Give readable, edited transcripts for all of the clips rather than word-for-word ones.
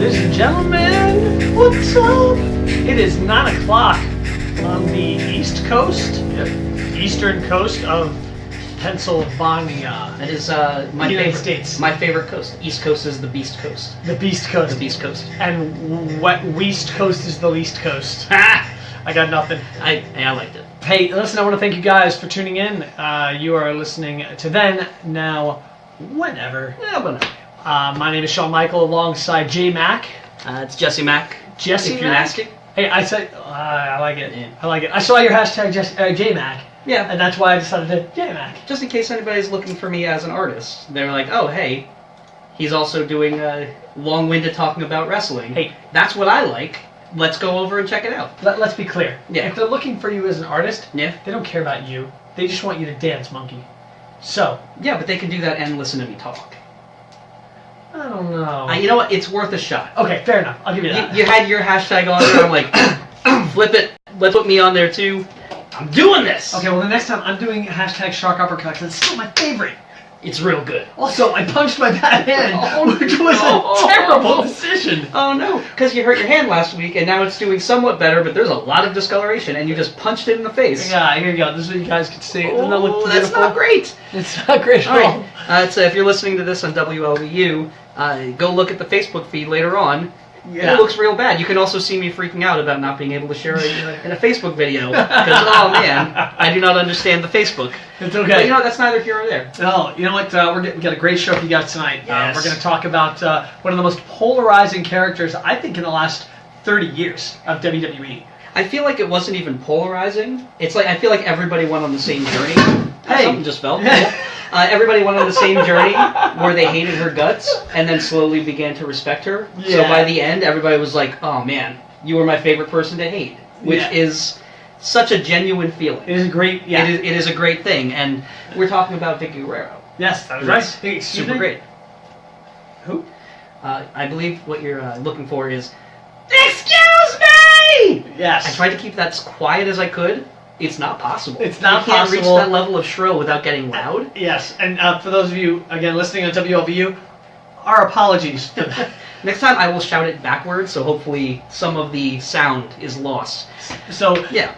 Ladies and gentlemen, what's up? It is 9 o'clock on the East Coast, eastern coast of Pennsylvania. That is my United States. My favorite coast. East Coast is the Beast Coast. The Beast Coast. The Beast Coast. And West Coast is the least coast. Ha! I got nothing. I liked it. Hey, listen, I want to thank you guys for tuning in. You are listening to Then, Now, Whenever. Yeah, whenever. My name is Shawn Michael alongside J Mac. It's Jesse Mac. Jesse if you're Mac? asking. Hey, I said, I like it. Yeah. I like it. I saw your hashtag J Mac. Yeah. And that's why I decided to J Mac. Just in case anybody's looking for me as an artist. They're like, oh, hey, he's also doing long-winded talking about wrestling. Hey. That's what I like. Let's go over and check it out. Let's be clear. Yeah. If they're looking for you as an artist, Yeah. they don't care about you. They just want you to dance, monkey. So. Yeah, but they can do that and listen to me talk. I don't know. You know what? It's worth a shot. Okay, fair enough. I'll give you that. You had your hashtag on there. I'm like, flip it. Let's put me on there too. I'm doing this. Okay, well the next time I'm doing hashtag Shark Uppercut because it's still my favorite. It's real good. Also, I punched my bad hand, which was a terrible decision. Oh no, because you hurt your hand last week, and now it's doing somewhat better, but there's a lot of discoloration, and you just punched it in the face. Yeah, here you go. This is what you guys can see. Doesn't that look Oh, beautiful? that's not great. It's not great at all. Alright, so if you're listening to this on WLVU, go look at the Facebook feed later on. Yeah. It looks real bad. You can also see me freaking out about not being able to share it in a Facebook video. Because, oh man, I do not understand the Facebook. It's okay. But you know, that's neither here or there. No, you know what? We got a great show for you guys tonight. Yes. We're going to talk about one of the most polarizing characters, I think, in the last 30 years of WWE. I feel like it wasn't even polarizing. It's like, I feel like everybody went on the same journey. Hey. Something just fell. Everybody went on the same journey where they hated her guts and then slowly began to respect her. Yeah. So by the end, everybody was like, oh man, you were my favorite person to hate. Which is such a genuine feeling. It is a great, It is a great thing. And we're talking about Vickie Guerrero. Yes, that was right. Hey, Super great. Who? I believe what you're looking for is, excuse me! Yes. I tried to keep that as quiet as I could. It's not possible. It's not you can't possible. reach that level of shrill without getting loud. Yes, and for those of you, again, listening on WLVU, our apologies for that. Next time I will shout it backwards, so hopefully some of the sound is lost. So, Yeah.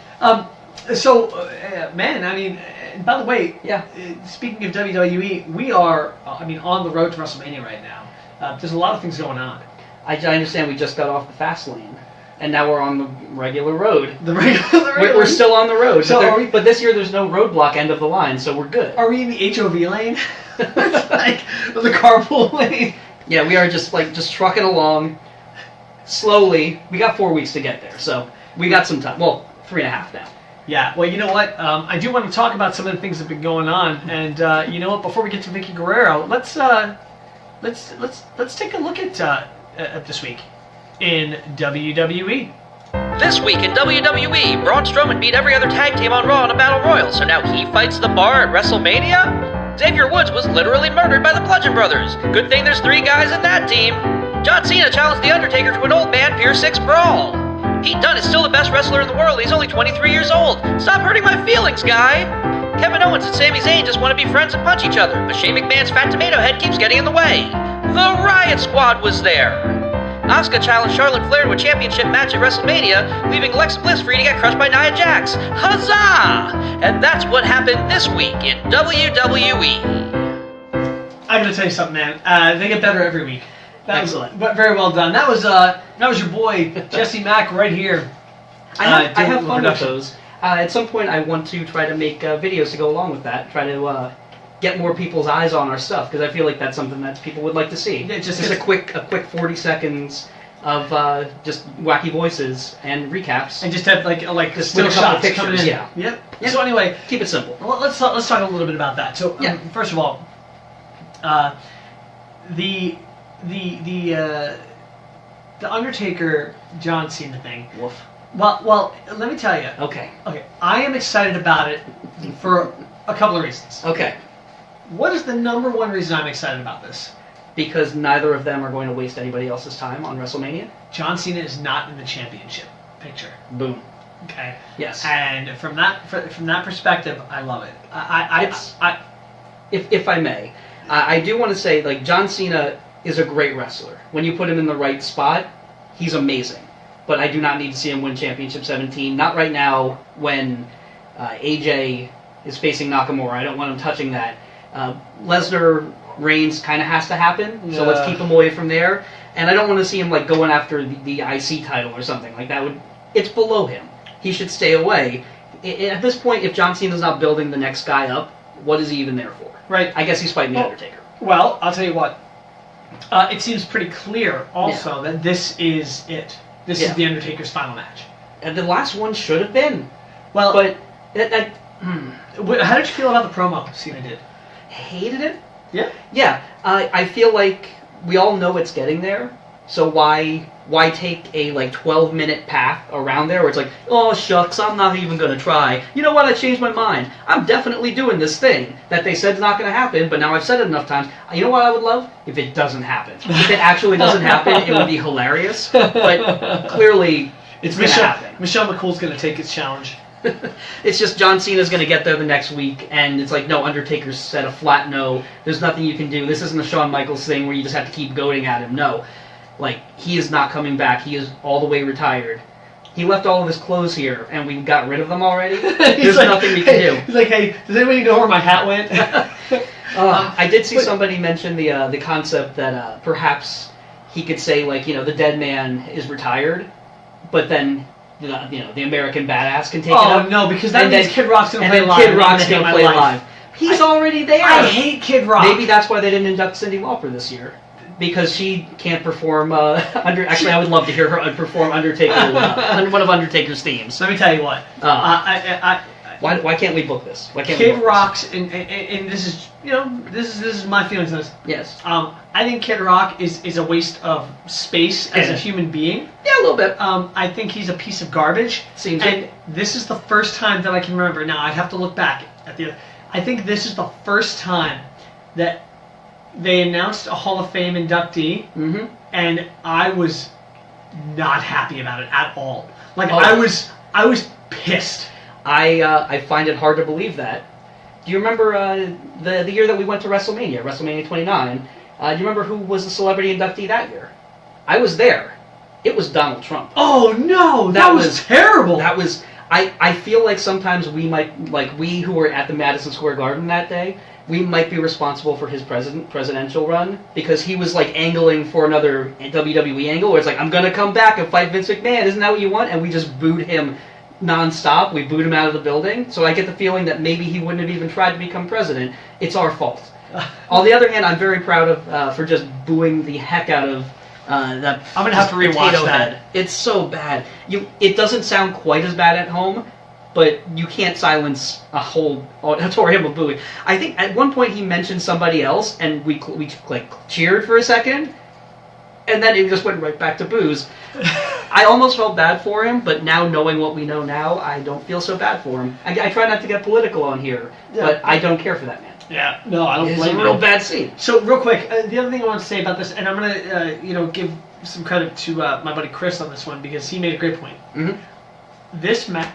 Man, I mean, by the way, Yeah. Speaking of WWE, we are, on the road to WrestleMania right now. There's a lot of things going on. I understand we just got off the fast lane, and now we're on the regular road. We're still on the road, So but this year there's no roadblock end of the line, so we're good. Are we in the HOV lane? Like the carpool lane? Yeah, we are just trucking along slowly. We got 4 weeks to get there, so we got some time. Well, 3.5 now. Yeah. Well, you know what? I do want to talk about some of the things that have been going on, and you know what? Before we get to Vickie Guerrero, let's take a look at this week in WWE. This week in WWE, Braun Strowman beat every other tag team on Raw in a Battle Royal, so now he fights the Bar at WrestleMania? Xavier Woods was literally murdered by the Bludgeon Brothers. Good thing there's 3 guys in that team. John Cena challenged The Undertaker to an old man Pier 6 brawl. Pete Dunne is still the best wrestler in the world. He's only 23 years old. Stop hurting my feelings, guy. Kevin Owens and Sami Zayn just want to be friends and punch each other, but Shane McMahon's fat tomato head keeps getting in the way. The Riot Squad was there. Asuka challenged Charlotte Flair to a championship match at WrestleMania, leaving Alexa Bliss free to get crushed by Nia Jax. Huzzah! And that's what happened this week in WWE. I'm gonna tell you something, man. They get better every week. Excellent. But very well done. That was your boy Jesse Mack right here. I have doing fun with production. those. At some point, I want to try to make videos to go along with that. Try to get more people's eyes on our stuff, because I feel like that's something that people would like to see. Yeah, just a quick 40 seconds of just wacky voices and recaps. And just have like Just still with a couple shots coming pictures, in. yeah. Yep. So anyway, Keep it simple. let's talk a little bit about that. So Yeah. first of all, the Undertaker John Cena thing. Woof. Well, let me tell you. Okay. Okay, I am excited about it for a couple of reasons. Okay. What is the number one reason I'm excited about this? Because neither of them are going to waste anybody else's time on WrestleMania. John Cena is not in the championship picture. Boom. Okay. Yes. And from that perspective, I love it. If I may, I do want to say, like, John Cena is a great wrestler. When you put him in the right spot, he's amazing. But I do not need to see him win Championship 17. Not right now when AJ is facing Nakamura. I don't want him touching that. Lesnar Reigns kind of has to happen, so let's keep him away from there. And I don't want to see him like going after the IC title or something like that. It's below him. He should stay away. At this point, if John Cena's not building the next guy up, what is he even there for? Right. I guess he's fighting the Undertaker. Well, I'll tell you what. It seems pretty clear also that this is it. This is the Undertaker's final match. And the last one should have been. Well, but how did you feel about the promo Cena did? Hated it. Yeah. Yeah. I feel like we all know it's getting there. So why take a 12-minute path around there where it's like, oh shucks, I'm not even gonna try. You know what? I changed my mind. I'm definitely doing this thing that they said is not gonna happen, but now I've said it enough times. You know what I would love? If it doesn't happen. If it actually doesn't happen, it would be hilarious. But clearly, it's gonna happen. Michelle McCool's gonna take his challenge. It's just John Cena's going to get there the next week, and it's like, no, Undertaker said a flat no. There's nothing you can do. This isn't a Shawn Michaels thing where you just have to keep goading at him. No. He is not coming back. He is all the way retired. He left all of his clothes here, and we got rid of them already. There's nothing we can do. He's like, hey, does anybody know where my hat went? I did see somebody mention the concept that perhaps he could say, the dead man is retired, but then... the American Badass can take it up. Oh, no, because that means Kid Rock's going to play live. Kid Rock's going to play live. He's already there. I hate Kid Rock. Maybe that's why they didn't induct Cyndi Lauper this year. Because she can't perform Actually, I would love to hear her perform Undertaker, one of Undertaker's themes. Let me tell you what. Why can't we book this? Why can't Kid we book Rock's, and this is, this is my feelings on this. Yes. I think Kid Rock is a waste of space as a human being. Yeah, a little bit. I think he's a piece of garbage. Seems and it. This is the first time that I can remember. Now, I'd have to look back at I think this is the first time that they announced a Hall of Fame inductee, and I was not happy about it at all. I was pissed. I find it hard to believe that. Do you remember the year that we went to WrestleMania 29? Do you remember who was the celebrity inductee that year? I was there. It was Donald Trump. Oh no, that was terrible. That was. I feel like sometimes we might, we who were at the Madison Square Garden that day, we might be responsible for his presidential run, because he was angling for another WWE angle where it's I'm gonna come back and fight Vince McMahon. Isn't that what you want? And we just booed him non-stop. We booed him out of the building. So I get the feeling that maybe he wouldn't have even tried to become president. It's our fault. On the other hand, I'm very proud of for just booing the heck out of that. I'm gonna have to rewatch that. Head. It's so bad. It doesn't sound quite as bad at home, but you can't silence a whole auditorium of booing. I think at one point he mentioned somebody else, and we cheered for a second, and then it just went right back to boos. I almost felt bad for him, but now knowing what we know now, I don't feel so bad for him. I try not to get political on here, but I don't care for that man. Yeah, no, I don't blame him. It's a real bad scene. So, real quick, the other thing I want to say about this, and I'm going to, give some credit to my buddy Chris on this one, because he made a great point. This match,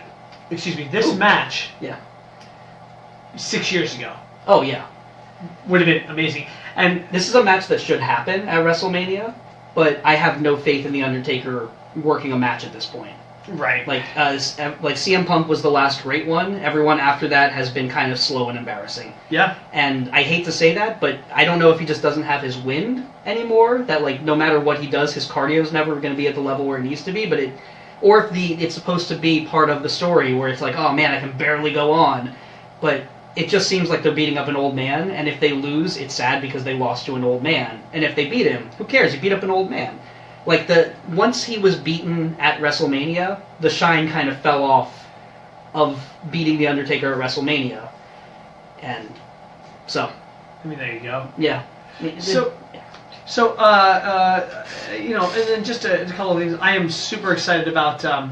yeah, 6 years ago. Oh, yeah. Would have been amazing. And this is a match that should happen at WrestleMania, but I have no faith in The Undertaker working a match at this point. Right. Like CM Punk was the last great one. Everyone after that has been kind of slow and embarrassing. Yeah. And I hate to say that, but I don't know if he just doesn't have his wind anymore. That no matter what he does, his cardio is never going to be at the level where it needs to be. But or if it's supposed to be part of the story where it's oh man, I can barely go on. But it just seems like they're beating up an old man, and if they lose, it's sad because they lost to an old man. And if they beat him, who cares? You beat up an old man. Once he was beaten at WrestleMania, the shine kind of fell off of beating The Undertaker at WrestleMania. And so... I mean, there you go. Yeah. So, and then just a couple of things. I am super excited about the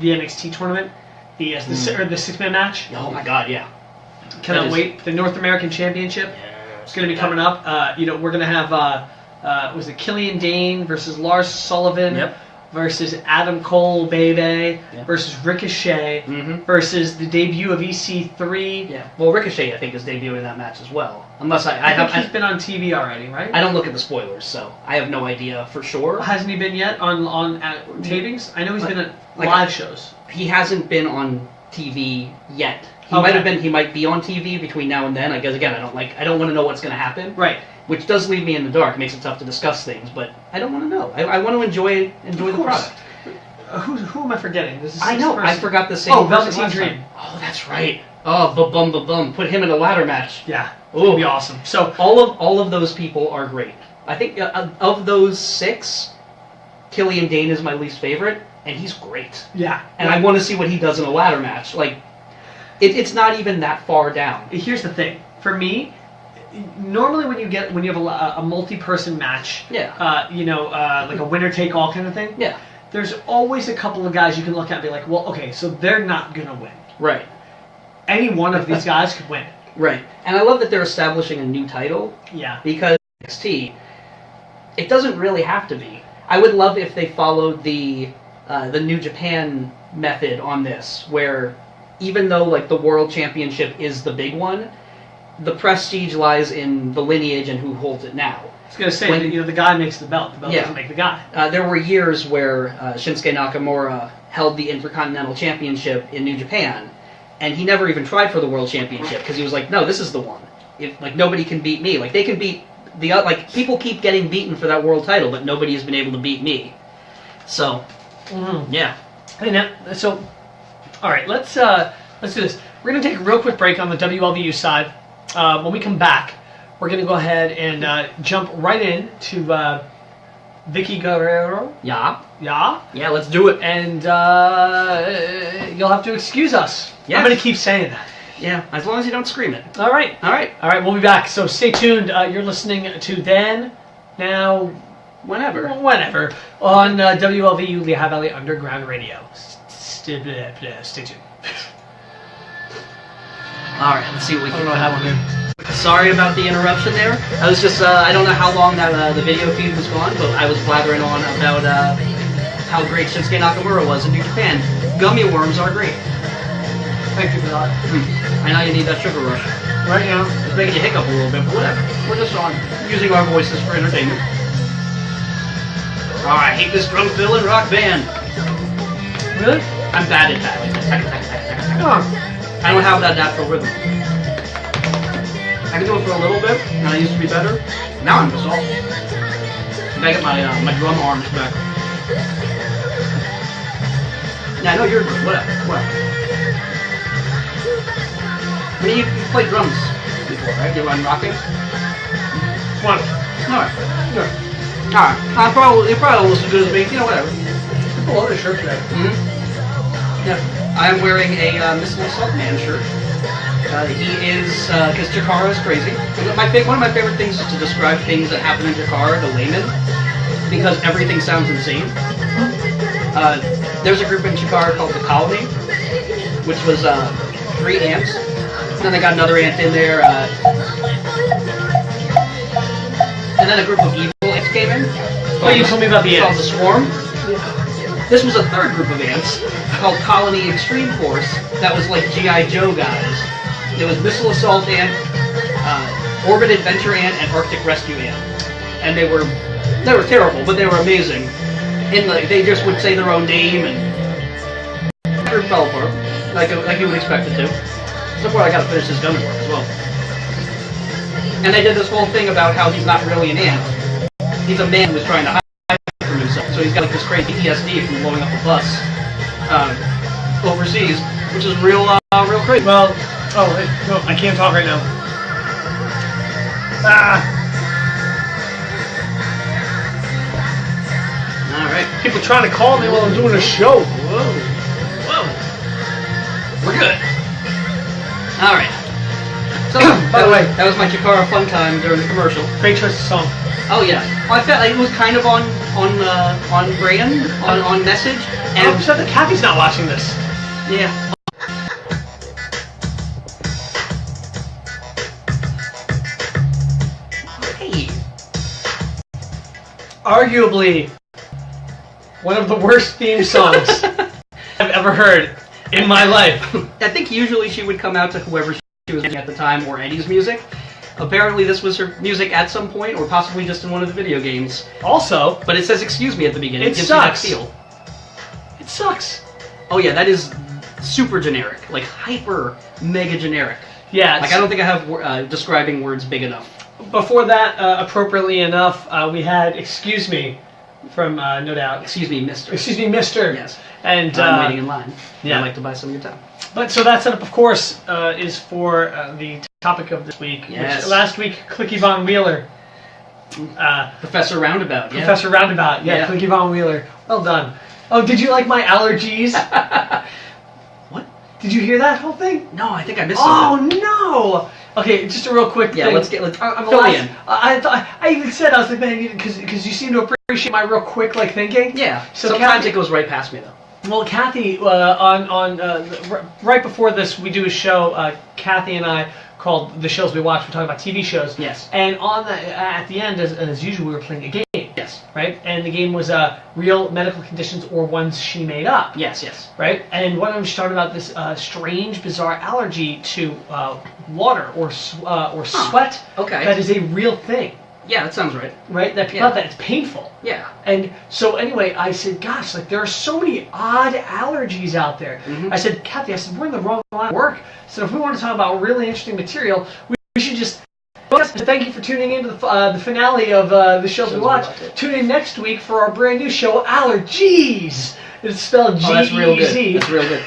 NXT tournament, the 6-man match. Oh my god, yeah. Cannot wait. The North American Championship is going to be coming up. We're going to have... was it Killian Dane versus Lars Sullivan? Yep. versus Adam Cole, baby, Yeah. versus Ricochet, Mhm. versus the debut of EC3. Yeah. Well, Ricochet, I think, is debuting in that match as well. Unless I think he's been on TV already, right? I don't look at the spoilers, so I have no idea for sure. Hasn't he been yet on tapings? I know he's been at Like- live shows. He hasn't been on TV yet. He Okay. might have been. He might be on TV between now and then. I guess again, I don't want to know what's going to happen. Right. Which does leave me in the dark. It makes it tough to discuss things, but I don't want to know. I want to enjoy Of the course. product. Who am I forgetting? This is I know. I forgot the same. Oh, person Velveteen last time. Dream. Oh, that's right. Oh, ba-bum. Put him in a ladder match. Yeah. It Ooh. would be awesome. So All of those people are great. I think of those 6, Killian Dane is my least favorite, and he's great. yeah, And I want to see what he does in a ladder match. Like, it's not even that far down. Here's the thing. For me, normally when you have a multi-person match, Yeah. like a winner-take-all kind of thing, Yeah. there's always a couple of guys you can look at and be like, well, okay, so they're not gonna win. Right. Any one of these guys could win. Right. And I love that they're establishing a new title Yeah. because NXT, it doesn't really have to be. I would love if they followed the New Japan method on this, where even though like the World Championship is the big one, the prestige lies in the lineage and who holds it now. I was gonna say, When- the guy makes the belt. The belt Yeah. doesn't make the guy. There were years where Shinsuke Nakamura held the Intercontinental Championship in New Japan, and he never even tried for the World Championship because he was like, "No, this is the one. If like nobody can beat me, like they can beat the like people keep getting beaten for that world title, but nobody has been able to beat me." So, yeah, And now, so, all right, let's do this. We're gonna take a real quick break on the WLVU side. When we come back, we're gonna go ahead and jump right in to Vickie Guerrero. yeah, Yeah. let's do it. And you'll have to excuse us. Yes. I'm going to keep saying that. Yeah, as long as you don't scream it. All right. All right, All right, we'll be back. So stay tuned. You're listening to Then, Now, whenever. Whenever on WLVU Lehigh Valley Underground Radio. Stay tuned. All right, let's see what we I can don't know how we're doing. Sorry about the interruption there. I was just, I don't know how long that the video feed was gone, but I was blathering on about how great Shinsuke Nakamura was in New Japan. Gummy worms are great. Thank you for that. I know you need that sugar rush. Right now. It's making you hiccup a little bit, but whatever. We're just on using our voices for entertainment. Oh, I hate this drum fill and rock band. Really? I'm bad at that. Oh. I don't have that natural rhythm. I can do it for a little bit, and I used to be better. Now I'm just off. I gotta get my drum arms back. Yeah, I know you're good. Whatever. I mean, you've played drums before, right? You run rocket? One. Alright. Yeah. Alright. You're probably almost as good as me. You know, whatever. People love this shirt today. Yeah. I'm wearing a Missile Assault Man shirt. He is, because Jakara is crazy. One of my favorite things is to describe things that happen in Jakara to laymen, because everything sounds insane. There's a group in Jakara called the Colony, which was 3 ants. And then they got another ant in there. And then a group of evil ants came in. Oh, you told me about the Called ants. the Swarm. This was a third group of ants called Colony Extreme Force that was like G.I. Joe guys. There was Missile Assault Ant, Orbit Adventure Ant, and Arctic Rescue Ant. And they were terrible, but they were amazing. And like, they just would say their own name, and the group fell apart, like you would expect it to. So far, I gotta finish this gunman work as well. And they did this whole thing about how he's not really an ant. He's a man who was trying to hide from himself. So he's got like this crazy PTSD from blowing up a bus overseas, which is real crazy. Well, no, I can't talk right now. Alright. People trying to call me while I'm doing a show. Whoa. We're good. Alright. So, By the way, that was my Chikara fun time during the commercial. great choice of song. Oh yeah. Well, I felt like it was kind of on brand, on message. And I'm upset that Kathy's not watching this. yeah. Hey. Arguably, one of the worst theme songs I've ever heard in my life. I think usually she would come out to whoever she was at the time or Eddie's music. Apparently this was her music at some point, or possibly just in one of the video games. Also, but it says "excuse me" at the beginning. It gives sucks. You that feel. It sucks. Oh yeah, that is super generic, like hyper mega generic. Yeah. Like I don't think I have describing words big enough. Before that, appropriately enough, we had "Excuse Me" from No Doubt. Excuse me, Mister. Excuse me, Mister. Yes. And I'm waiting in line. Yeah. I'd like to buy some of your time. But so that setup, of course, is for the topic of this week. Yes. Which, last week, Clicky Von Wheeler. Professor Roundabout. Yeah. Professor Roundabout. Yeah, Clicky Von Wheeler. Well done. Oh, did you like my allergies? What? Did you hear that whole thing? No, I think I missed something. Oh no! Okay, just a real quick thing. Let's fill me in. I even said, I was like, man, because you seem to appreciate my real quick thinking. Yeah. So sometimes Kathy, it goes right past me though. Well, Kathy, right before this, we do a show. Kathy and I called The Shows We Watch. We talk about TV shows. Yes. And at the end, as usual, we were playing a game. Yes. Right. And the game was real medical conditions or ones she made up. Yes. Yes. Right. And one of them she talked about this strange, bizarre allergy to water or sweat. Okay. That is a real thing. Yeah, that sounds right. Right. That people have that. It's painful. Yeah. And so anyway, I said, gosh, there are so many odd allergies out there. Mm-hmm. I said, Kathy, we're in the wrong line of work. So if we want to talk about really interesting material, we should just... Thank you for tuning in to the finale of The Shows We Watch. Tune in next week for our brand new show, Allergies. It's spelled G-E-Z. Oh, that's real good. That's real good.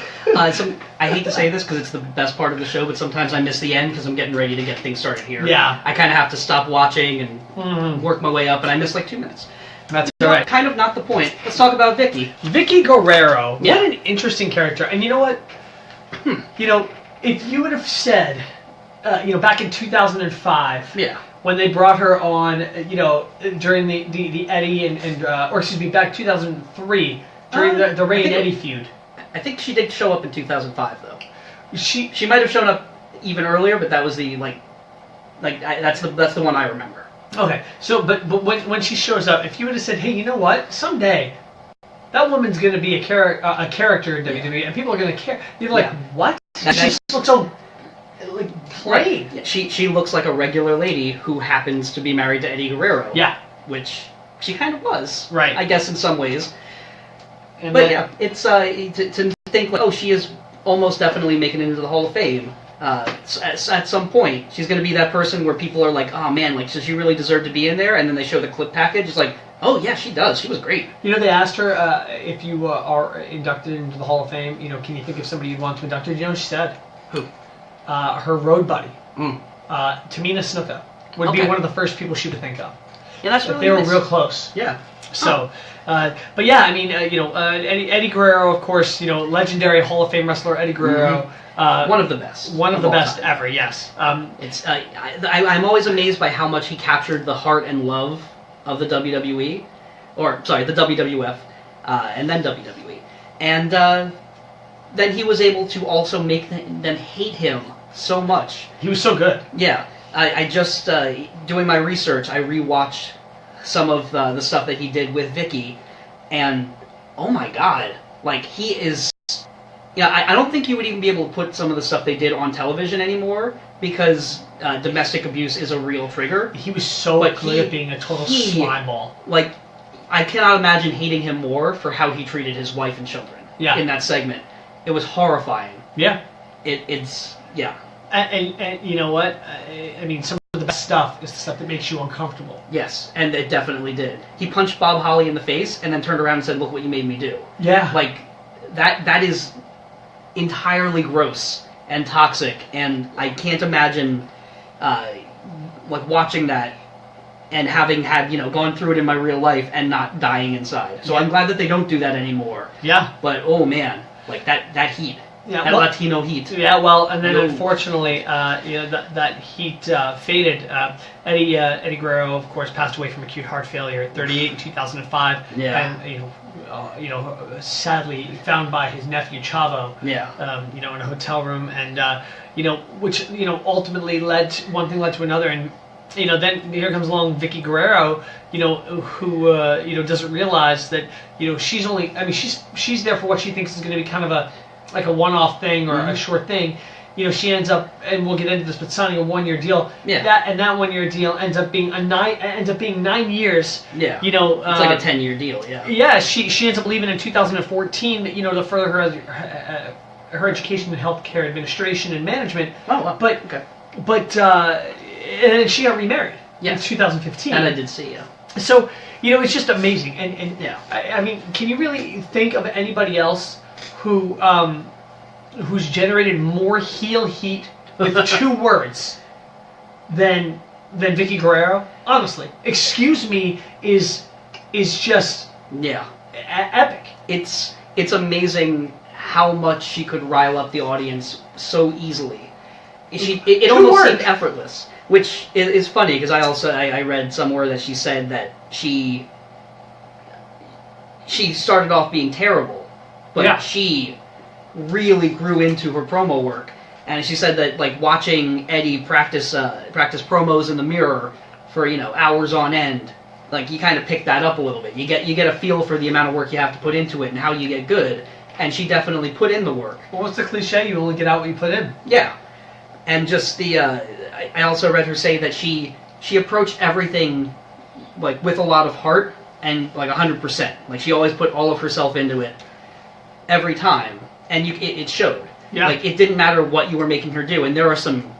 I hate to say this because it's the best part of the show, but sometimes I miss the end because I'm getting ready to get things started here. Yeah. I kind of have to stop watching and work my way up, and I miss like 2 minutes. That's all right. Kind of not the point. Let's talk about Vickie. Vickie Guerrero. Yeah. What an interesting character. And you know what? You know, if you would have said, back in 2005, yeah, when they brought her on, during the Eddie back 2003 during the Ray and Eddie feud. I think she did show up in 2005 though. She might have shown up even earlier, but that was the that's the one I remember. Okay, so but when she shows up, if you would have said, hey, you know what, someday that woman's going to be a character in WWE, and people are going to care. You're like, what? She looks so plain. Right. She looks like a regular lady who happens to be married to Eddie Guerrero. Yeah, which she kind of was. Right. I guess in some ways. And but yeah, it's to think like, oh, she is almost definitely making it into the Hall of Fame. At some point, she's going to be that person where people are like, oh man, like, does she really deserve to be in there? And then they show the clip package. It's like, oh yeah, she does. She was great. They asked her if you are inducted into the Hall of Fame, can you think of somebody you'd want to induct her? You know what she said? Who? Her road buddy. Tamina Snuka would be one of the first people she would think of. Yeah, that's really They were nice. real close. Yeah. So, but yeah, I mean, Eddie Guerrero, of course, legendary Hall of Fame wrestler Eddie Guerrero. One of the best. One of the best ever, yes. It's I'm always amazed by how much he captured the heart and love of the WWE, the WWF, and then WWE. And then he was able to also make them hate him so much. He was so good. Yeah. I just, doing my research, I rewatched some of the stuff that he did with Vickie, and oh my god, like, he is... I don't think you would even be able to put some of the stuff they did on television anymore, because domestic abuse is a real trigger. He was so good at being a total slimeball. Like, I cannot imagine hating him more for how he treated his wife and children in that segment. It was horrifying. Yeah. It's... Yeah. And you know what? I mean, some of the best stuff is the stuff that makes you uncomfortable. Yes, and it definitely did. He punched Bob Holly in the face and then turned around and said, look what you made me do. Yeah. Like, that is entirely gross and toxic, and I can't imagine watching that and having had, gone through it in my real life and not dying inside. So I'm glad that they don't do that anymore. Yeah. But, oh man, like, that heat. Yeah, that Latino heat. Yeah, well, and then unfortunately, that heat faded. Eddie Guerrero, of course, passed away from acute heart failure at 38 in 2005. Yeah. And sadly found by his nephew Chavo. Yeah. In a hotel room, and which ultimately one thing led to another, and then here comes along Vickie Guerrero, who doesn't realize that she's only. I mean, she's there for what she thinks is going to be kind of a one-off thing or a short thing. She ends up, and we'll get into this, but signing a 1-year deal. Yeah. That 1-year deal ends up being 9 years. Yeah. It's like a 10-year deal. Yeah. Yeah. She ends up leaving in 2014. To further her education in healthcare administration and management. Oh, wow. But and then she got remarried in 2015. And I did see, yeah. So, it's just amazing. And yeah. I mean, can you really think of anybody else who's generated more heel heat with 2 words than Vickie Guerrero? Honestly. Excuse me is just epic. It's amazing how much she could rile up the audience so easily. It almost seemed effortless, which is funny because I read somewhere that she said that she started off being terrible, but she really grew into her promo work, and she said that like watching Eddie practice promos in the mirror for hours on end, like you kind of pick that up a little bit. You get a feel for the amount of work you have to put into it and how you get good, and she definitely put in the work. Well, what's the cliche? You only get out what you put in. Yeah. And just I also read her say that she approached everything like with a lot of heart and like 100%. Like she always put all of herself into it every time, and it showed. Yeah. Like it didn't matter what you were making her do, and there are some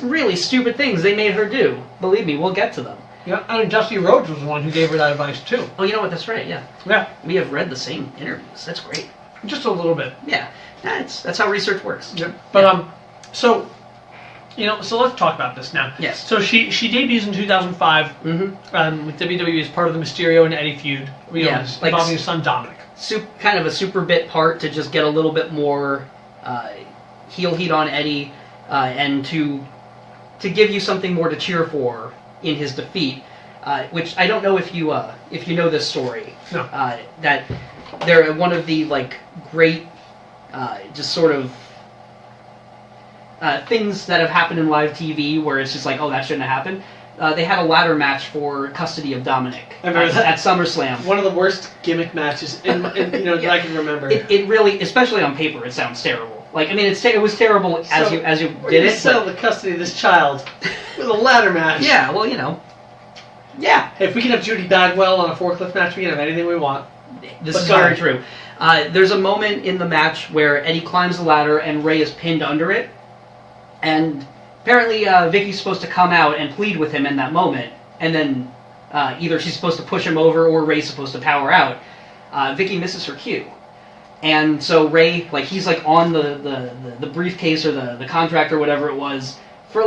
really stupid things they made her do. Believe me, we'll get to them. Yeah, and Dusty Rhodes was the one who gave her that advice too. Oh, you know what? That's right. Yeah. Yeah. We have read the same interviews. That's great. Just a little bit. Yeah. That's how research works. Yep. But so. So let's talk about this now. Yes. So she debuts in 2005 with WWE as part of the Mysterio and Eddie feud. Involving his son Dominic. Kind of a super bit part to just get a little bit more heel heat on Eddie, and to give you something more to cheer for in his defeat. Which I don't know if you know this story. No. That they're one of the great just sort of. Things that have happened in live TV where it's just like, oh, that shouldn't have happened. They had a ladder match for custody of Dominic at SummerSlam. One of the worst gimmick matches that I can remember. It really, especially on paper, it sounds terrible. Like, I mean, it was terrible as you did it. Settle the custody of this child with a ladder match. Yeah, well, yeah. Hey, if we can have Judy Bagwell on a forklift match, we can have anything we want. This is very true. There's a moment in the match where Eddie climbs the ladder and Ray is pinned under it. And apparently Vickie's supposed to come out and plead with him in that moment, and then either she's supposed to push him over or Ray's supposed to power out. Vickie misses her cue. And so Ray, he's on the briefcase or the contract or whatever it was for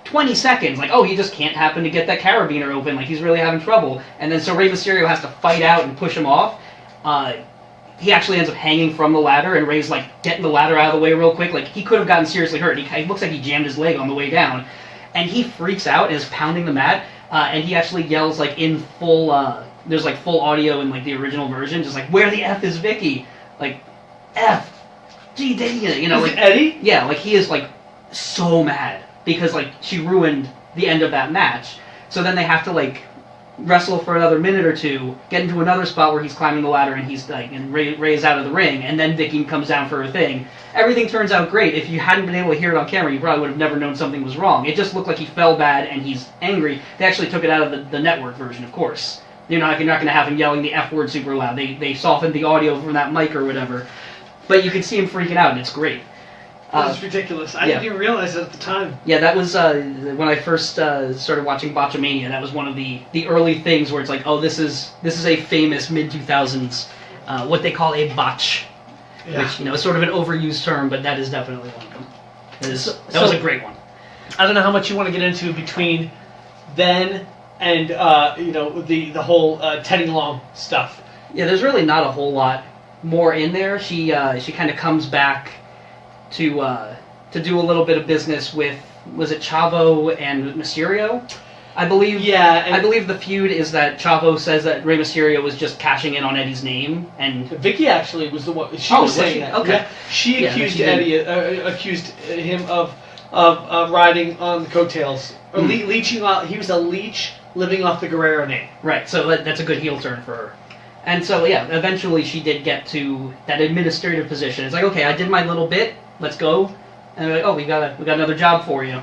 20 seconds. He just can't happen to get that carabiner open. He's really having trouble. And then so Rey Mysterio has to fight out and push him off. He actually ends up hanging from the ladder, and Ray's getting the ladder out of the way real quick. He could have gotten seriously hurt. He looks like he jammed his leg on the way down, and he freaks out and is pounding the mat. And he actually yells in full. There's full audio in the original version, just where the F is Vickie? F, G dang it, Eddie? Yeah, he is so mad because she ruined the end of that match. So then they have to wrestle for another minute or two, get into another spot where he's climbing the ladder and he's and Ray's out of the ring, and then Vickie comes down for her thing. Everything turns out great. If you hadn't been able to hear it on camera, you probably would have never known something was wrong. It just looked like he fell bad and he's angry. They actually took it out of the network version, of course. You're not going to have him yelling the F word super loud. They softened the audio from that mic or whatever. But you can see him freaking out, and it's great. That's ridiculous. I didn't even realize it at the time. Yeah, that was when I first started watching Botchamania. That was one of the early things where it's this is a famous mid-2000s what they call a botch, which is sort of an overused term, but that is definitely one of them. That was a great one. I don't know how much you want to get into between then and the whole Teddy Long stuff. Yeah, there's really not a whole lot more in there. She kind of comes back to do a little bit of business with, was it Chavo and Mysterio? I believe. Yeah. I believe the feud is that Chavo says that Rey Mysterio was just cashing in on Eddie's name, and Vickie actually was the one. She was saying that. Okay. Yeah, she accused Eddie, accused him of of riding on the coattails. Or leeching off. He was a leech living off the Guerrero name. Right, so that's a good heel turn for her. And so, yeah, eventually she did get to that administrative position. It's like, okay, I did my little bit, let's go. And they're like, oh, we got another job for you.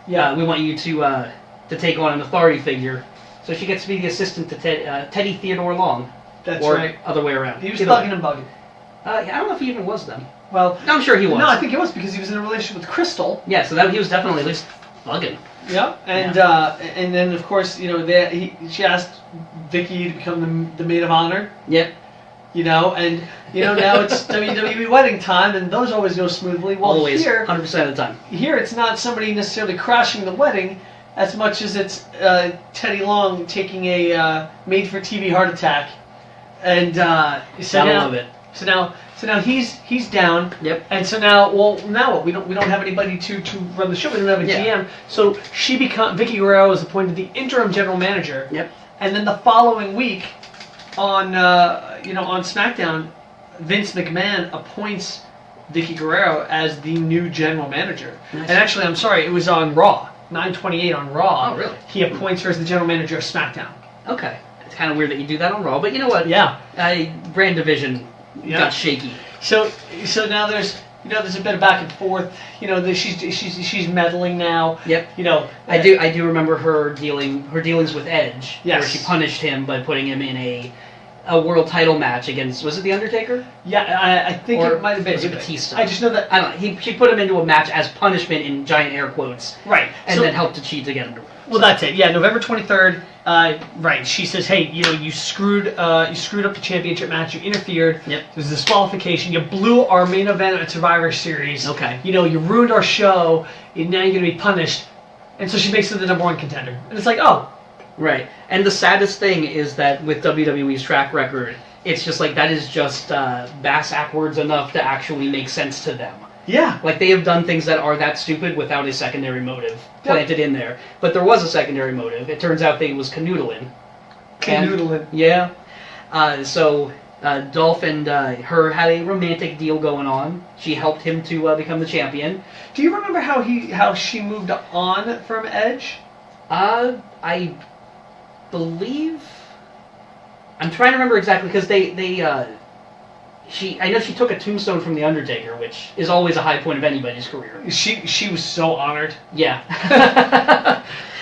Yeah, we want you to take on an authority figure. So she gets to be the assistant to Teddy Theodore Long. That's or right. Other way around. He was thugging and bugging. Yeah, I don't know if he even was then. Well, no, I'm sure he was. No, I think it was because he was in a relationship with Crystal. Yeah, so he was definitely at least bugging. Yeah, and then of course she asked Vickie to become the maid of honor. Yep. Now it's WWE wedding time, and those always go smoothly. Well, always, here, 100% of the time. Here, it's not somebody necessarily crashing the wedding, as much as it's Teddy Long taking a made-for-TV heart attack, and love it. So now he's down. Yep. And so now what? We don't have anybody to run the show. We don't have a GM. So Vickie Guerrero is appointed the interim general manager. Yep. And then the following week, on SmackDown, Vince McMahon appoints Vickie Guerrero as the new general manager. Nice. And actually, I'm sorry, it was on Raw, 9/28 on Raw. Oh, really? He appoints her as the general manager of SmackDown. Okay. It's kind of weird that you do that on Raw, but you know what? Yeah. Brand division got shaky. So now there's a bit of back and forth. She's meddling now. Yep. I do remember her dealings with Edge. Yes. Where she punished him by putting him in a world title match against, was it The Undertaker? Yeah, I think it might have been. Was it Batista? I just know that. I don't know. She put him into a match as punishment in giant air quotes. Right. And then helped to cheat to get him to win. Well, that's it. Yeah, November 23rd. Right. She says, "Hey, you screwed up the championship match. You interfered. Yep. There's disqualification. You blew our main event at Survivor Series. Okay. You ruined our show. And now you're gonna be punished." And so she makes her the #1 contender. And it's like, oh. Right. And the saddest thing is that with WWE's track record, it's just like that is just bass-ackwards enough to actually make sense to them. Yeah. Like, they have done things that are that stupid without a secondary motive planted in there. But there was a secondary motive. It turns out that it was canoodling. Canoodling. Yeah. So Dolph and her had a romantic deal going on. She helped him to become the champion. Do you remember how she moved on from Edge? I believe... I'm trying to remember exactly, because I know she took a tombstone from The Undertaker, which is always a high point of anybody's career. She was so honored. Yeah.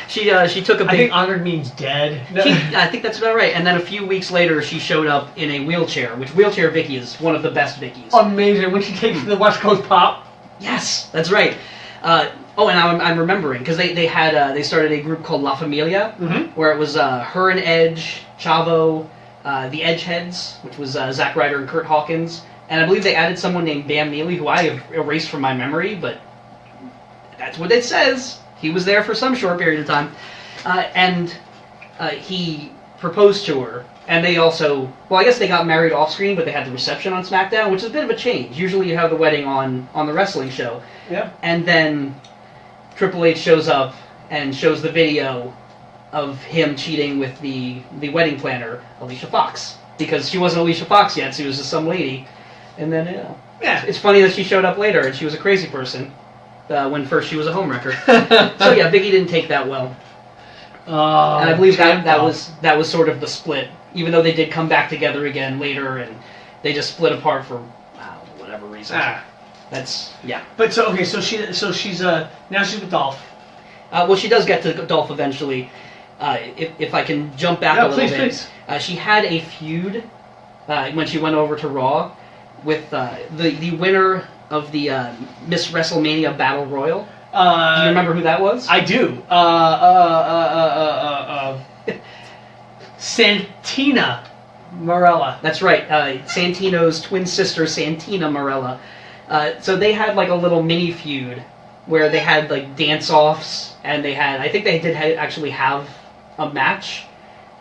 She took a big... I think honored means dead. I think that's about right. And then a few weeks later, she showed up in a wheelchair, which wheelchair Vickie is one of the best Vickies. Amazing. When she takes the West Coast Pop. Yes, that's right. And I'm remembering, because they started a group called La Familia, where it was her and Edge, Chavo, the Edgeheads, which was Zack Ryder and Kurt Hawkins, and I believe they added someone named Bam Neely, who I have erased from my memory, but that's what it says. He was there for some short period of time, and he proposed to her, and they also, I guess they got married off-screen, but they had the reception on SmackDown, which is a bit of a change. Usually you have the wedding on the wrestling show. Yeah. And then Triple H shows up and shows the video of him cheating with the wedding planner, Alicia Fox. Because she wasn't Alicia Fox yet, she was just some lady. And then, yeah. It's funny that she showed up later, and she was a crazy person when first she was a homewrecker. So yeah, Vickie didn't take that well. And I believe that was sort of the split. Even though they did come back together again later, and they just split apart for whatever reason. That's But so she's now she's with Dolph. She does get to Dolph eventually. If I can jump back a little bit. Please. She had a feud when she went over to Raw with the winner of the Miss WrestleMania Battle Royal. Do you remember who that was? I do. Santina Marella. That's right. Santino's twin sister, Santina Marella. So they had like a little mini feud where they had like dance-offs, and I think they did actually have a match.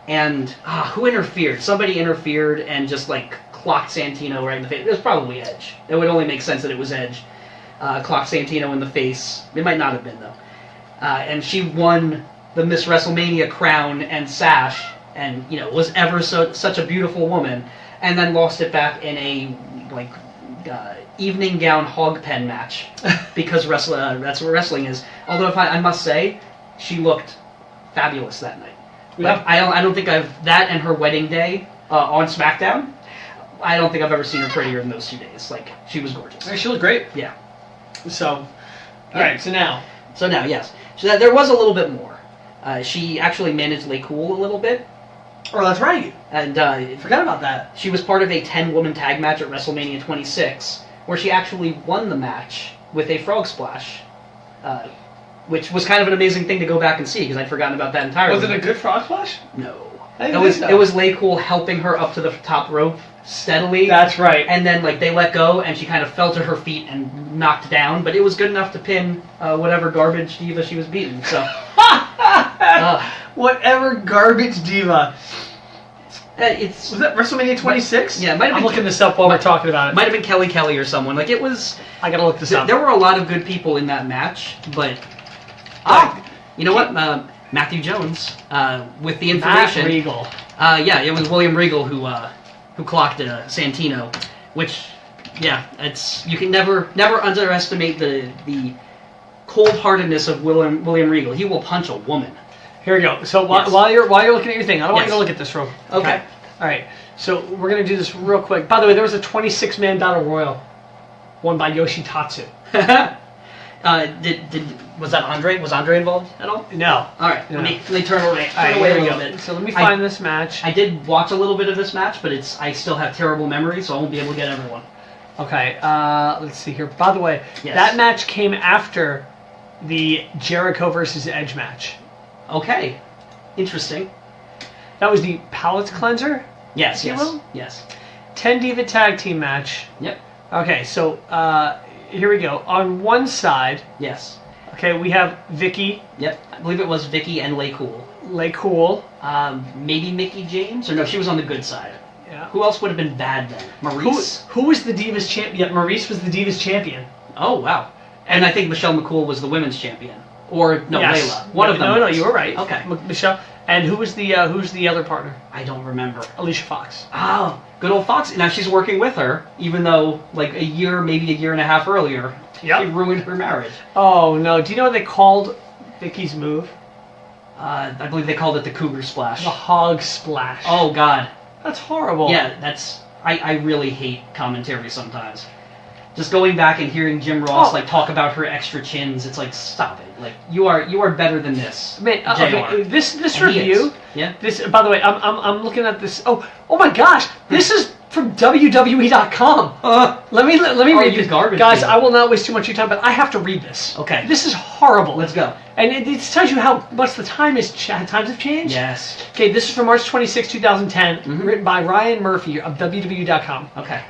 And who interfered? Somebody interfered and just like clocked Santino right in the face. It was probably Edge. It would only make sense that it was Edge. Clocked Santino in the face. It might not have been though. And she won the Miss WrestleMania crown and sash, and was ever such a beautiful woman, and then lost it back in a like evening gown hog pen match because that's what wrestling is. Although if I must say, she looked fabulous that night. Like, I don't think that and her wedding day on SmackDown. I don't think I've ever seen her prettier in those 2 days. Like, she was gorgeous. She looked great. Yeah. So, all right. So now, yes. So there was a little bit more. She actually managed Lay Cool a little bit. Oh, that's right. And forgot about that. She was part of a 10-woman tag match at WrestleMania 26, where she actually won the match with a frog splash, which was kind of an amazing thing to go back and see because I'd forgotten about that entirely. Was it a good frog splash? No. It was Lay Cool helping her up to the top rope steadily. That's right. And then they let go and she kind of fell to her feet and knocked down, but it was good enough to pin whatever garbage diva she was beating. So whatever garbage diva. Was that WrestleMania 26? Yeah, it might have been. I'm looking this up while we're talking about it. Might have been Kelly or someone. Like it was. I gotta look this up. There were a lot of good people in that match, but you know what? Matthew Jones with the information. Matt Regal. Yeah, it was William Regal who clocked Santino, which it's you can never underestimate the cold-heartedness of William Regal. He will punch a woman. Here we go. So while you're looking at your thing, I don't want you to look at this real. Okay. All right. So we're gonna do this real quick. By the way, there was a 26-man battle royal, won by Yoshitatsu. Was that Andre? Was Andre involved at all? No. All right. No. Let me turn away a little bit. So let me find this match. I did watch a little bit of this match, but I still have terrible memory, so I won't be able to get everyone. Okay. Let's see here. By the way, that match came after the Jericho versus Edge match. Okay. Interesting. That was the palate cleanser? Yes. Yes. 10 Diva tag team match. Yep. Okay, so here we go. On one side. Yes. Okay, we have Vickie. Yep. I believe it was Vickie and Lay Cool. Lay Cool. Maybe Mickie James? Or no, she was on the good side. Yeah. Who else would have been bad then? Maurice? Who was the Divas champion? Yeah, Maurice was the Divas champion. Oh, wow. And I think Michelle McCool was the women's champion. Or, no, yes. Layla. One of them. No, you were right. Okay. Michelle. And who's the other partner? I don't remember. Alicia Fox. Oh, good old Fox. Now she's working with her, even though, maybe a year and a half earlier, she ruined her marriage. Oh, no. Do you know what they called Vickie's move? I believe they called it the Cougar Splash. The Hog Splash. Oh, God. That's horrible. Yeah, I really hate commentary sometimes. Just going back and hearing Jim Ross talk about her extra chins, it's like, stop it. Like you are better than this. Man, okay, this review. Yeah. This, by the way, I'm looking at this. Oh my gosh, this is from WWE.com. Let me read this. Garbage, guys. I will not waste too much of your time, but I have to read this. Okay. This is horrible. Let's go. And it tells you how much the times have changed. Yes. Okay, this is from March 26, 2010, written by Ryan Murphy of WWE.com. Okay.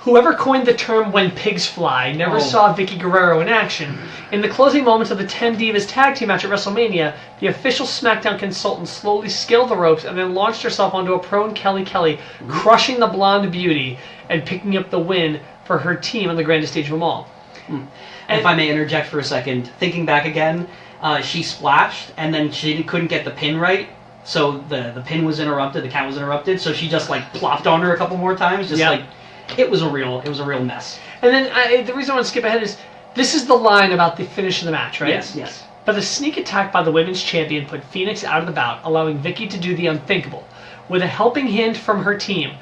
Whoever coined the term "when pigs fly" never saw Vickie Guerrero in action. In the closing moments of the 10 Divas tag team match at WrestleMania, the official SmackDown consultant slowly scaled the ropes and then launched herself onto a prone Kelly, crushing the blonde beauty and picking up the win for her team on the grandest stage of them all. And if I may interject for a second, thinking back again, she splashed and then she couldn't get the pin right. So the pin was interrupted, the count was interrupted, so she just plopped on her a couple more times, It was a real mess. And then the reason I want to skip ahead is this is the line about the finish of the match, right? Yes. But the sneak attack by the women's champion put Phoenix out of the bout, allowing Vickie to do the unthinkable. With a helping hand from her team,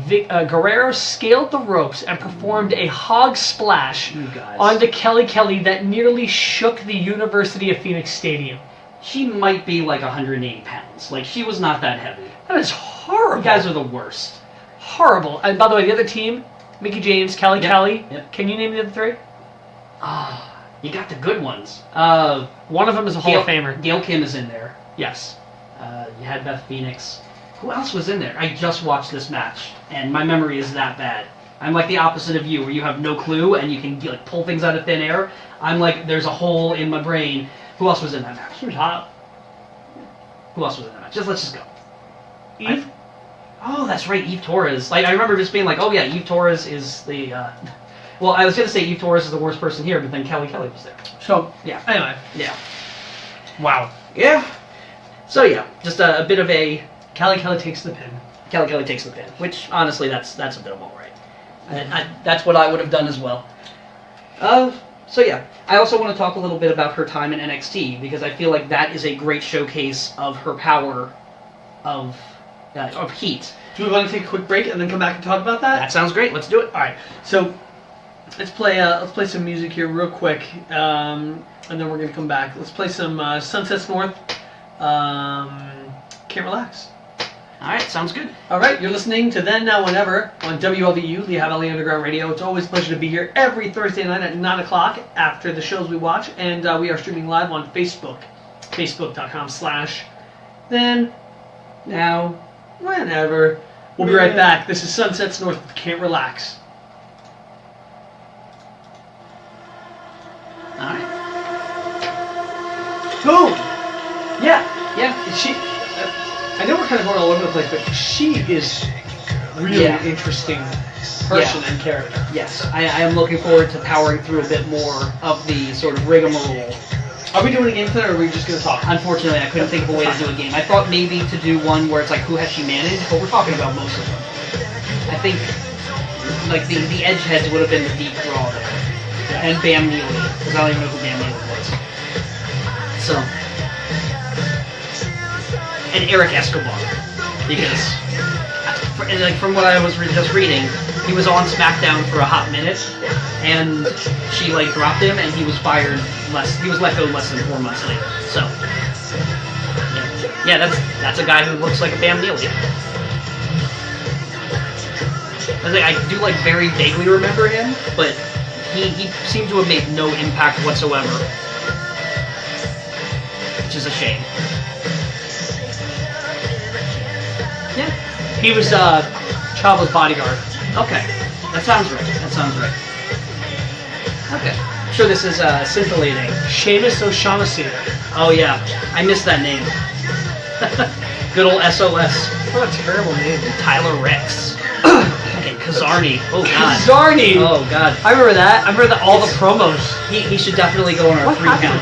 Guerrero scaled the ropes and performed a hog splash onto Kelly that nearly shook the University of Phoenix Stadium. She might be 180 pounds. She was not that heavy. That is horrible. You guys are the worst. Horrible. And by the way, the other team, Mickie James, Kelly. Yep. Can you name the other three? You got the good ones. One of them is a Hall of Famer. Gail Kim is in there. Yes. You had Beth Phoenix. Who else was in there? I just watched this match, and my memory is that bad. I'm like the opposite of you, where you have no clue, and you can pull things out of thin air. I'm like, there's a hole in my brain. Who else was in that match? Who else was in that match? Let's just go. Eve? Oh, that's right, Eve Torres. I remember just being oh yeah, Eve Torres is the... Well, I was going to say Eve Torres is the worst person here, but then Kelly was there. So, yeah. Anyway. Yeah. Wow. Yeah. So, yeah, just a bit of a... Kelly takes the pin. Kelly takes the pin, which, honestly, that's a bit of all right. That's what I would have done as well. So yeah, I also want to talk a little bit about her time in NXT because I feel like that is a great showcase of her power of heat. Do we want to take a quick break and then come back and talk about that? That sounds great. Let's do it. All right. So let's play some music here real quick, and then we're gonna come back. Let's play some Sunsets North. Can't relax. All right, sounds good. All right, you're listening to Then, Now, Whenever on WLVU, Lehigh Valley Underground Radio. It's always a pleasure to be here every Thursday night at 9 o'clock after the shows we watch, and we are streaming live on Facebook, facebook.com/Then, Now, Whenever. We'll be right back. This is Sunsets North with Can't Relax. All right. Boom! Yeah. Yeah. I know we're kind of going all over the place, but she is really interesting person and character. Yes, I am looking forward to powering through a bit more of the sort of rigmarole. Are we doing a game tonight, or are we just going to talk? Unfortunately, I couldn't think of a way to do a game. I thought maybe to do one where it's like, who has she managed? But we're talking about most of them. I think, like, the Edgeheads would have been the deep draw there. Yeah. And Bam Neely, because I don't even know who Bam Neely was. So... And Eric Escobar, because from what I was just reading, he was on SmackDown for a hot minute, and she dropped him, and he was fired he was let go less than 4 months later. So yeah, that's a guy who looks like a Bam Neely. I do very vaguely remember him, but he seemed to have made no impact whatsoever, which is a shame. Yeah. He was Chavo's bodyguard. Okay. That sounds right. Okay. I'm sure this is scintillating. Seamus O'Shaughnessy. Oh yeah. I missed that name. Good old SOS. What a terrible name. Tyler Rex. Okay, Kazarni. Oh god. Kazarni! Oh god. I remember that. I remember all the promos. He should definitely go on our 3 count.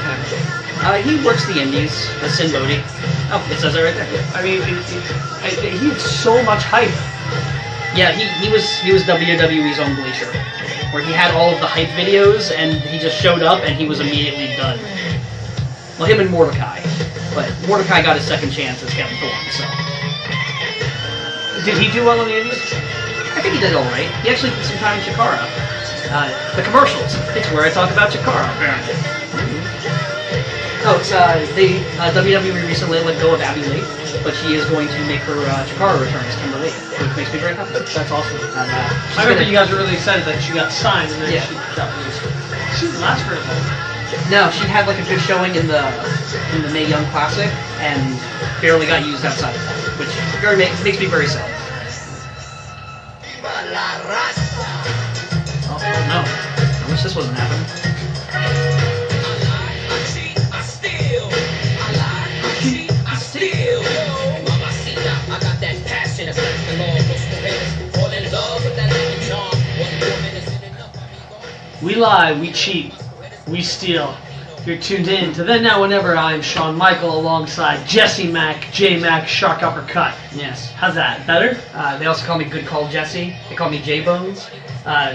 He works the indies as Sin Bodhi. Oh, it says it right there. I mean, he had so much hype. Yeah, he was WWE's own Glacier, where he had all of the hype videos, and he just showed up, and he was immediately done. Well, him and Mordecai, but Mordecai got his second chance as Kevin Thorne. So, did he do well on the indies? I think he did all right. He actually did some time in Chikara. The commercials. It's where I talk about Chikara, apparently. Oh, it's WWE recently let go of Abby Lee, but she is going to make her Chikara return as Kimberly, which makes me very happy. That's awesome. And, I remember you guys were really excited that she got signed, and then she got released. She didn't last very long. No, she had a good showing in the Mae Young Classic, and barely got used outside of that, which makes me very sad. Oh no! I wish this wasn't happening. We lie, we cheat, we steal. You're tuned in to Then, Now, Whenever. I'm Shawn Michael alongside Jesse Mack, J Mack, Shark Uppercut. Yes. How's that? Better? They also call me Good Call Jesse. They call me J-Bones.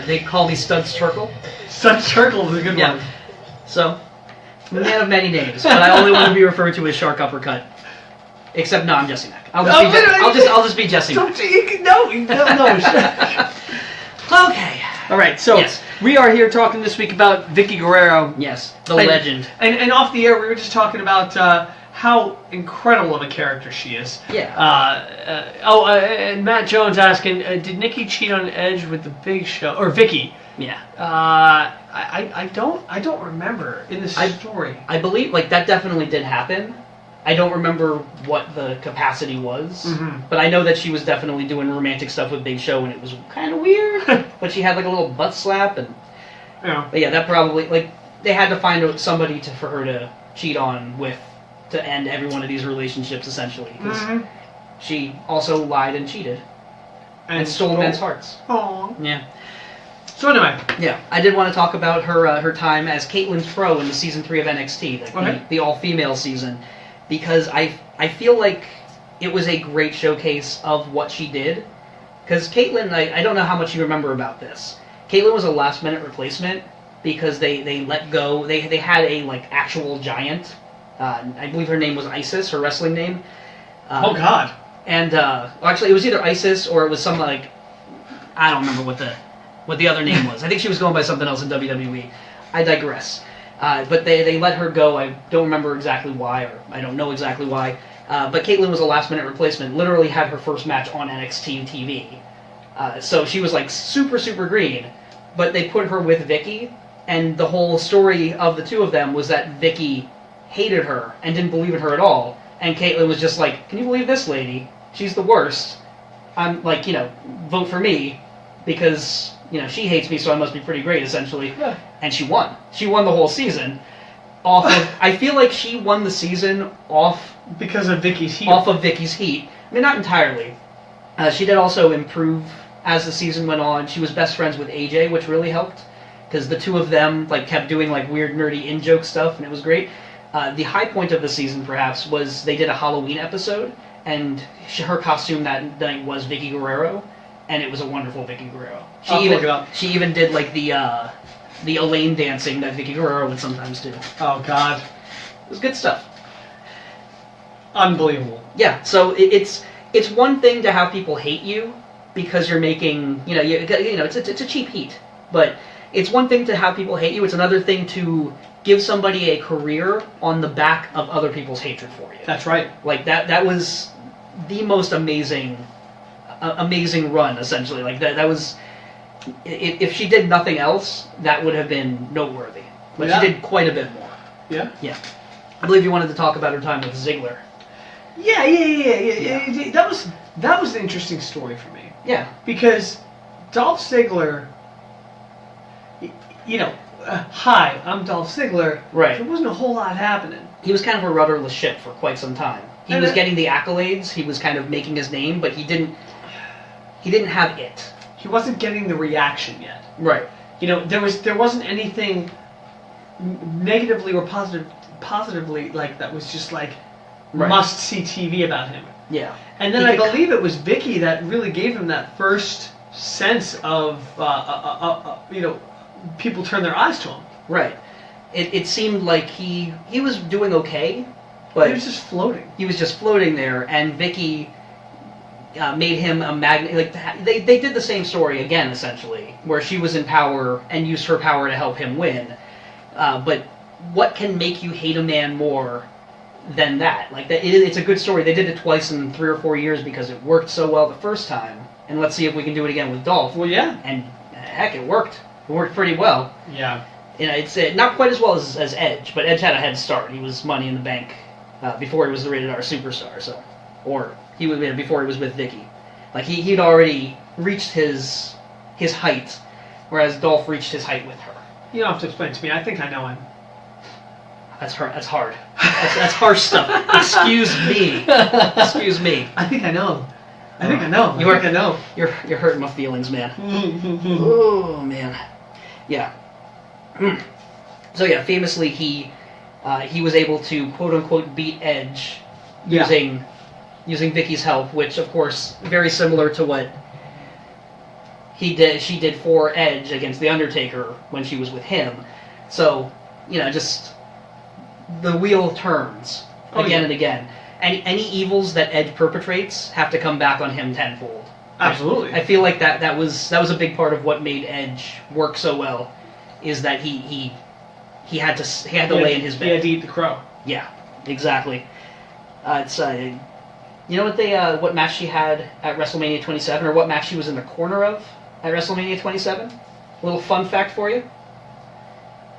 They call me Studs Turkle. Studs Turkle is a good one. So, I'm a man of many names, but I only want to be referred to as Shark Uppercut. Except, no, I'm Jesse Mack. I'll just be Jesse Mack. No. Okay. All right, so we are here talking this week about Vickie Guerrero. Yes, the legend. And off the air, we were just talking about how incredible of a character she is. Yeah. And Matt Jones asking, did Nikki cheat on Edge with the Big Show or Vickie? Yeah. I don't remember in the story. I believe that definitely did happen. I don't remember what the capacity was, but I know that she was definitely doing romantic stuff with Big Show, and it was kind of weird. But she had a little butt slap, and but yeah, that probably they had to find somebody for her to cheat on with to end every one of these relationships essentially, because she also lied and cheated and stole men's hearts. Aww. Yeah. So anyway, I did want to talk about her time as Caitlin Pro in the season 3 of NXT, the all-female season. Because I feel like it was a great showcase of what she did, Because Caitlyn, I don't know how much you remember about this. Caitlyn was a last-minute replacement because they let go. They had a actual giant. I believe her name was Isis, her wrestling name. Oh God! And actually, it was either Isis or it was some I don't remember what the other name was. I think she was going by something else in WWE. I digress. But they let her go. I don't remember exactly why, or I don't know exactly why. But Caitlyn was a last-minute replacement. Literally had her first match on NXT TV. So she was super, super green. But they put her with Vickie, and the whole story of the two of them was that Vickie hated her and didn't believe in her at all. And Caitlyn was just like, can you believe this lady? She's the worst. I'm vote for me because, she hates me, so I must be pretty great, essentially. Yeah. And she won. She won the whole season. I feel like she won the season because of Vickie's heat. Off of Vickie's heat. I mean, not entirely. She did also improve as the season went on. She was best friends with AJ, which really helped. Because the two of them kept doing weird, nerdy in-joke stuff, and it was great. The high point of the season, perhaps, was they did a Halloween episode, and her costume that night was Vickie Guerrero, and it was a wonderful Vickie Guerrero. She even did the Elaine dancing that Vickie Guerrero would sometimes do. Oh God, it was good stuff. Unbelievable. Yeah, so it's one thing to have people hate you because you're making it's a cheap heat, but it's one thing to have people hate you. It's another thing to give somebody a career on the back of other people's hatred for you. That's right. That was the most amazing run, essentially. That was, if she did nothing else, that would have been noteworthy. But she did quite a bit more. Yeah? Yeah. I believe you wanted to talk about her time with Ziggler. Yeah. That was an interesting story for me. Yeah. Because Dolph Ziggler, hi, I'm Dolph Ziggler. Right. There wasn't a whole lot happening. He was kind of a rudderless ship for quite some time. He was getting the accolades, he was kind of making his name, but he didn't have it. He wasn't getting the reaction yet. Right. There wasn't anything negatively or positively that was just must see TV about him. Yeah. And then I believe it was Vickie that really gave him that first sense of people turn their eyes to him. Right. It seemed like he was doing okay, but he was just floating. He was just floating there, and Vickie made him a magnet. They did the same story again, essentially, where she was in power and used her power to help him win. But what can make you hate a man more than that? It's a good story. They did it twice in 3 or 4 years because it worked so well the first time, and let's see if we can do it again with Dolph. Well, yeah. And heck, it worked. It worked pretty well. Yeah. It's not quite as well as Edge, but Edge had a head start. He was Money in the Bank before he was the Rated R Superstar, he was before he was with Vickie. He'd already reached his height, whereas Dolph reached his height with her. You don't have to explain it to me. I think I know him. That's hard. That's harsh stuff. Excuse me. I think I know him. I think I know. You're hurting my feelings, man. Oh man. Yeah. So yeah, famously he was able to quote unquote beat Edge using Vickie's help, which of course very similar to what she did for Edge against The Undertaker when she was with him. So, just the wheel turns again and again. And any evils that Edge perpetrates have to come back on him tenfold. Absolutely. I feel like that was a big part of what made Edge work so well, is that he had to lay in his bed. He had to eat the crow. Yeah, exactly. It's you know what match she had at WrestleMania 27, or what match she was in the corner of at WrestleMania 27? A little fun fact for you.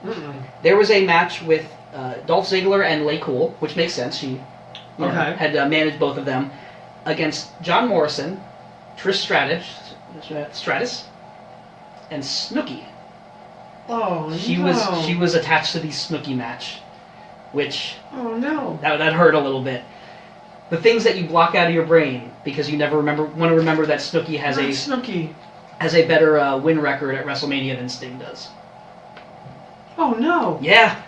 Mm-mm. There was a match with Dolph Ziggler and Lay Cool, which makes sense. She had managed both of them, against John Morrison, Trish Stratus, and Snooki. Oh, She was attached to the Snooki match, which that hurt a little bit. The things that you block out of your brain because you never want to remember that Snooki has a better win record at WrestleMania than Sting does. Oh no! Yeah.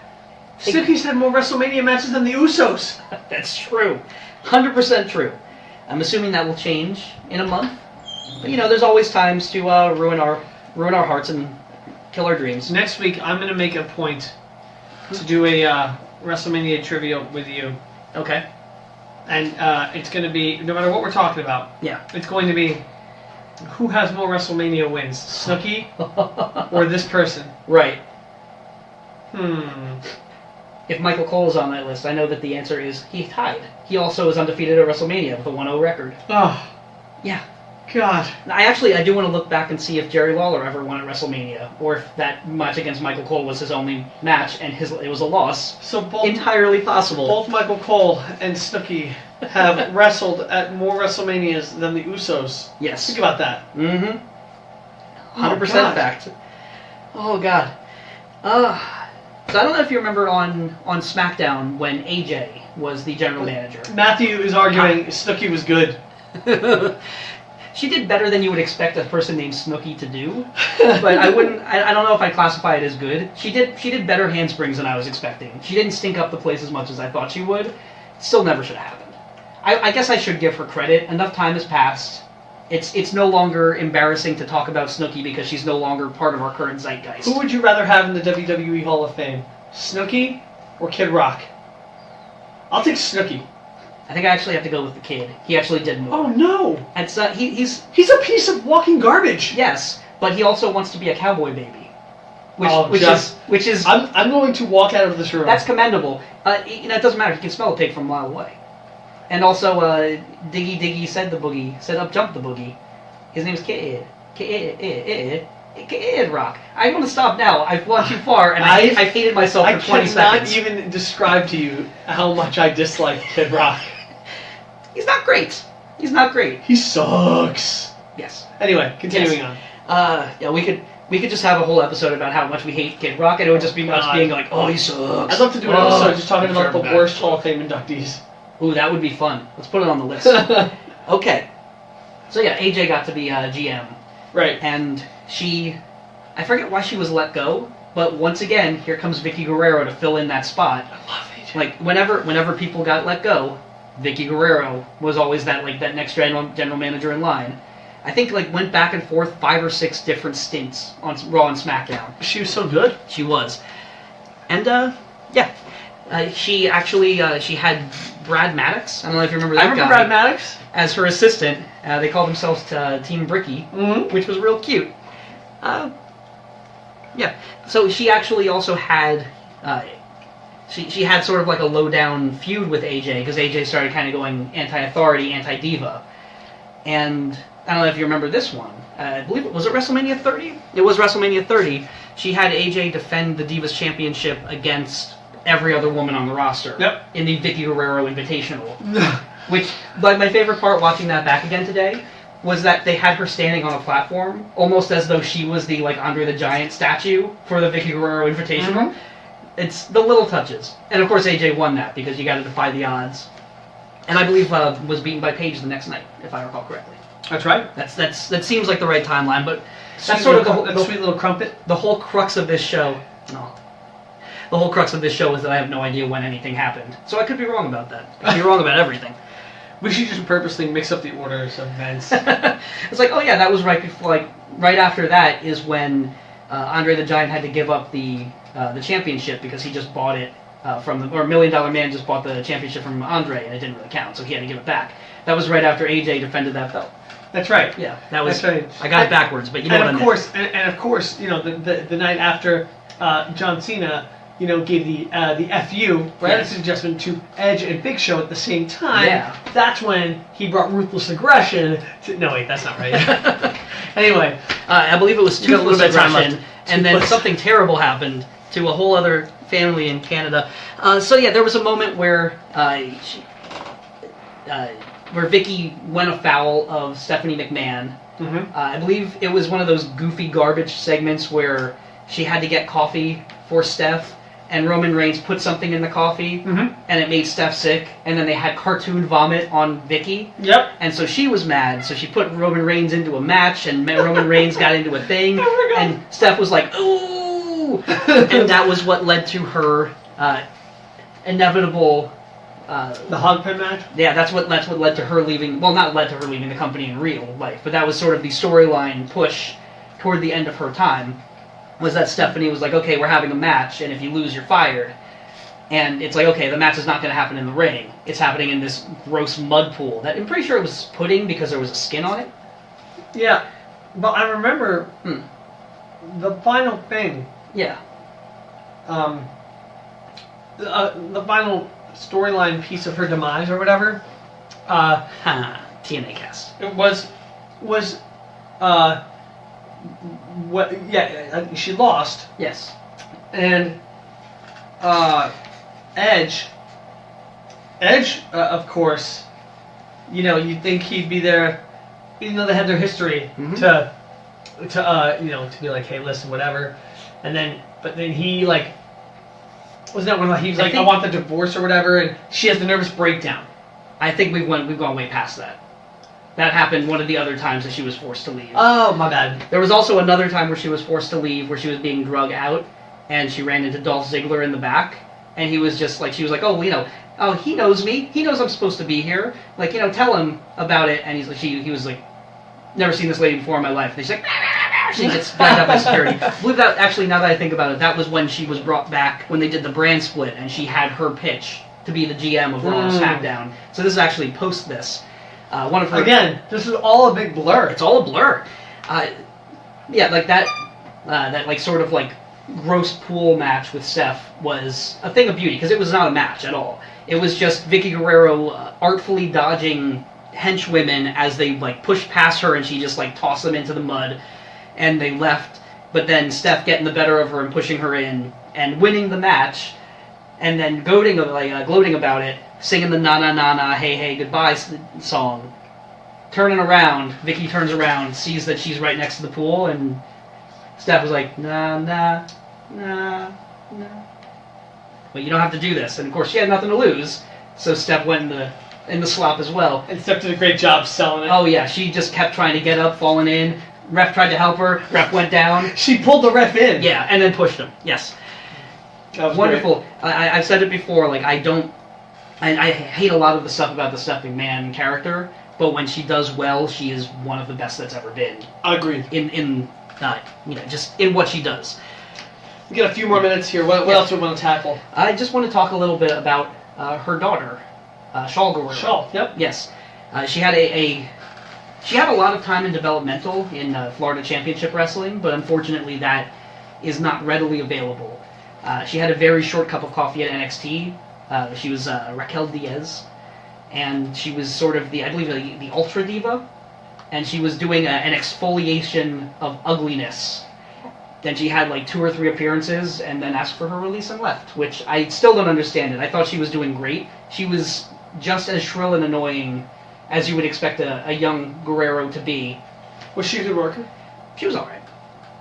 Snooki's had more WrestleMania matches than the Usos. That's true. 100% true. I'm assuming that will change in a month. But there's always times to ruin our hearts and kill our dreams. Next week, I'm going to make a point to do a WrestleMania trivia with you. Okay. And it's going to be, no matter what we're talking about, Yeah. it's going to be who has more WrestleMania wins, Snooki or this person? Right. Hmm. If Michael Cole is on that list, I know that the answer is he tied. He also is undefeated at WrestleMania with a 1-0 record. Oh, Yeah. God. I do want to look back and see if Jerry Lawler ever won at WrestleMania, or if that match against Michael Cole was his only match and it was a loss. So both, Entirely possible. both Michael Cole and Snooki have wrestled at more WrestleManias than the Usos. Yes. Think about that. Mm-hmm. 100% God. fact. Oh, God. So I don't know if you remember on SmackDown when AJ was the general manager. Matthew is arguing Snooki was good. She did better than you would expect a person named Snooki to do, but I don't know if I'd classify it as good. She did better handsprings than I was expecting. She didn't stink up the place as much as I thought she would. Still never should have happened. I guess I should give her credit. Enough time has passed. It's no longer embarrassing to talk about Snooki because she's no longer part of our current zeitgeist. Who would you rather have in the WWE Hall of Fame? Snooki or Kid Rock? I'll take Snooki. I think I actually have to go with the Kid. He actually did more. Oh no! And he's He's a piece of walking garbage. yes, but he also wants to be a cowboy baby, which is I'm going to walk out of this room. that's commendable. It doesn't matter. He can smell a pig from a mile away. And also, Diggy Diggy said the boogie, said up jump the boogie. His name's Kid Rock. I want to stop now. I've gone too far, and I've hated myself for 20 seconds. I cannot even describe to you how much I dislike Kid Rock. He's not great. He's not great. He sucks. Yes. Anyway, continuing on. Yeah, we could just have a whole episode about how much we hate Kid Rock, and it would just be us being like, oh, he sucks. I'd love to do an episode just talking about the bad. worst Hall of Fame inductees. Ooh, that would be fun. Let's put it on the list. Okay. So yeah, AJ got to be GM. Right. And I forget why she was let go, but once again, here comes Vickie Guerrero to fill in that spot. I love AJ. Like, whenever people got let go, Vickie Guerrero was always that next general manager in line. I think, went back and forth 5 or 6 different stints on Raw and SmackDown. She was so good. She was. And, yeah. She actually, she had Brad Maddox. I don't know if you remember that guy. I remember Brad Maddox. As her assistant. They called themselves Team Bricky, which was real cute. Yeah. So she actually also had... She had sort of like a low-down feud with AJ, because AJ started kind of going anti-authority, anti-diva. And I don't know if you remember this one. I believe was it WrestleMania 30? It was WrestleMania 30. She had AJ defend the Divas Championship against every other woman on the roster. Yep. In the Vickie Guerrero Invitational. Which, my favorite part watching that back again today was that they had her standing on a platform, almost as though she was the Andre the Giant statue for the Vickie Guerrero Invitational. It's the little touches. And of course AJ won that because you got to defy the odds. And I believe was beaten by Paige the next night, if I recall correctly. That's right. That seems like the right timeline, but That's sort of the sweet little crumpet. The whole crux of this show. No. The whole crux of this show is that I have no idea when anything happened. So I could be wrong about that. I could be wrong about everything. We should just purposely mix up the orders of events. It's like, oh yeah, that was right before, right after that is when Andre the Giant had to give up the championship because he just bought it from or $1 Million Man just bought the championship from Andre and it didn't really count, so he had to give it back. That was right after AJ defended that belt. That's right. Yeah, that was. That's right. I got it backwards, but you know what I meant. And of course, the night after John Cena, gave the FU, right, adjustment to Edge and Big Show at the same time. Yeah. That's when he brought ruthless aggression to. No, wait, that's not right. Anyway, I believe it was you got a little toothless bit of time aggression, and then something terrible happened to a whole other family in Canada. So yeah, there was a moment where Vickie went afoul of Stephanie McMahon. Mm-hmm. I believe it was one of those goofy garbage segments where she had to get coffee for Steph, and Roman Reigns put something in the coffee, and it made Steph sick, and then they had cartoon vomit on Vickie. Yep. And so she was mad, so she put Roman Reigns into a match, and Roman Reigns got into a thing, and Steph was like, ooh! And that was what led to her inevitable The hog pen match? Yeah, that's what led to her leaving. Well, not led to her leaving the company in real life, but that was sort of the storyline push toward the end of her time. Was that Stephanie was like, okay, we're having a match, and if you lose, you're fired. And it's like, okay, the match is not going to happen in the ring. It's happening in this gross mud pool that I'm pretty sure it was pudding because there was a skin on it. Yeah, but I remember the final thing. Yeah. The final storyline piece of her demise or whatever. TNA cast. It was what? Yeah, she lost. Yes. And Edge, of course, you know, you'd think he'd be there, even though they had their history, to be like, hey, listen, whatever. And then, but then he, like, wasn't that when he was like, I want the divorce or whatever, and she has the nervous breakdown. I think we've gone way past that. That happened one of the other times that she was forced to leave. Oh, my bad. There was also another time where she was forced to leave, where she was being drug out, and she ran into Dolph Ziggler in the back, and he was just like, she was like, oh, you know, oh, he knows me. He knows I'm supposed to be here. Like, you know, tell him about it. And he was like, never seen this lady before in my life. And she's like, she gets backed up by security. I believe that, actually, now that I think about it, that was when she was brought back, when they did the brand split, and she had her pitch to be the GM of Raw and SmackDown. So this is actually post this. One of her, again, this is all a big blur. It's all a blur. Yeah, like that like sort of like gross pool match with Steph was a thing of beauty, because it was not a match at all. It was just Vickie Guerrero artfully dodging henchwomen as they like pushed past her, and she just like tossed them into the mud, and they left. But then Steph getting the better of her and pushing her in and winning the match, and then gloating about it, singing the na na na na hey hey goodbye song. Turning around, Vickie turns around, sees that she's right next to the pool, and Steph was like, na na na na. But you don't have to do this. And of course she had nothing to lose, so Steph went in the slop as well. And Steph did a great job selling it. Oh yeah, she just kept trying to get up, falling in. Ref tried to help her. Ref went down. She pulled the ref in. Yeah, and then pushed him. Yes. That was wonderful. I've said it before. Like I hate a lot of the stuff about the Steph McMahon character, but when she does well, she is one of the best that's ever been. Agreed. In just in what she does. We got a few more minutes here. What else do we want to tackle? I just want to talk a little bit about her daughter, Shaul Guerrero. Shaul, yep. Yes. She had she had a lot of time in developmental in Florida Championship Wrestling, but unfortunately that is not readily available. She had a very short cup of coffee at NXT. She was Raquel Diaz, and she was sort of I believe the Ultra Diva, and she was doing an exfoliation of ugliness. Then she had like 2 or 3 appearances, and then asked for her release and left, which I still don't understand it. I thought she was doing great. She was just as shrill and annoying as you would expect a young Guerrero to be. Was she a good worker? She was alright.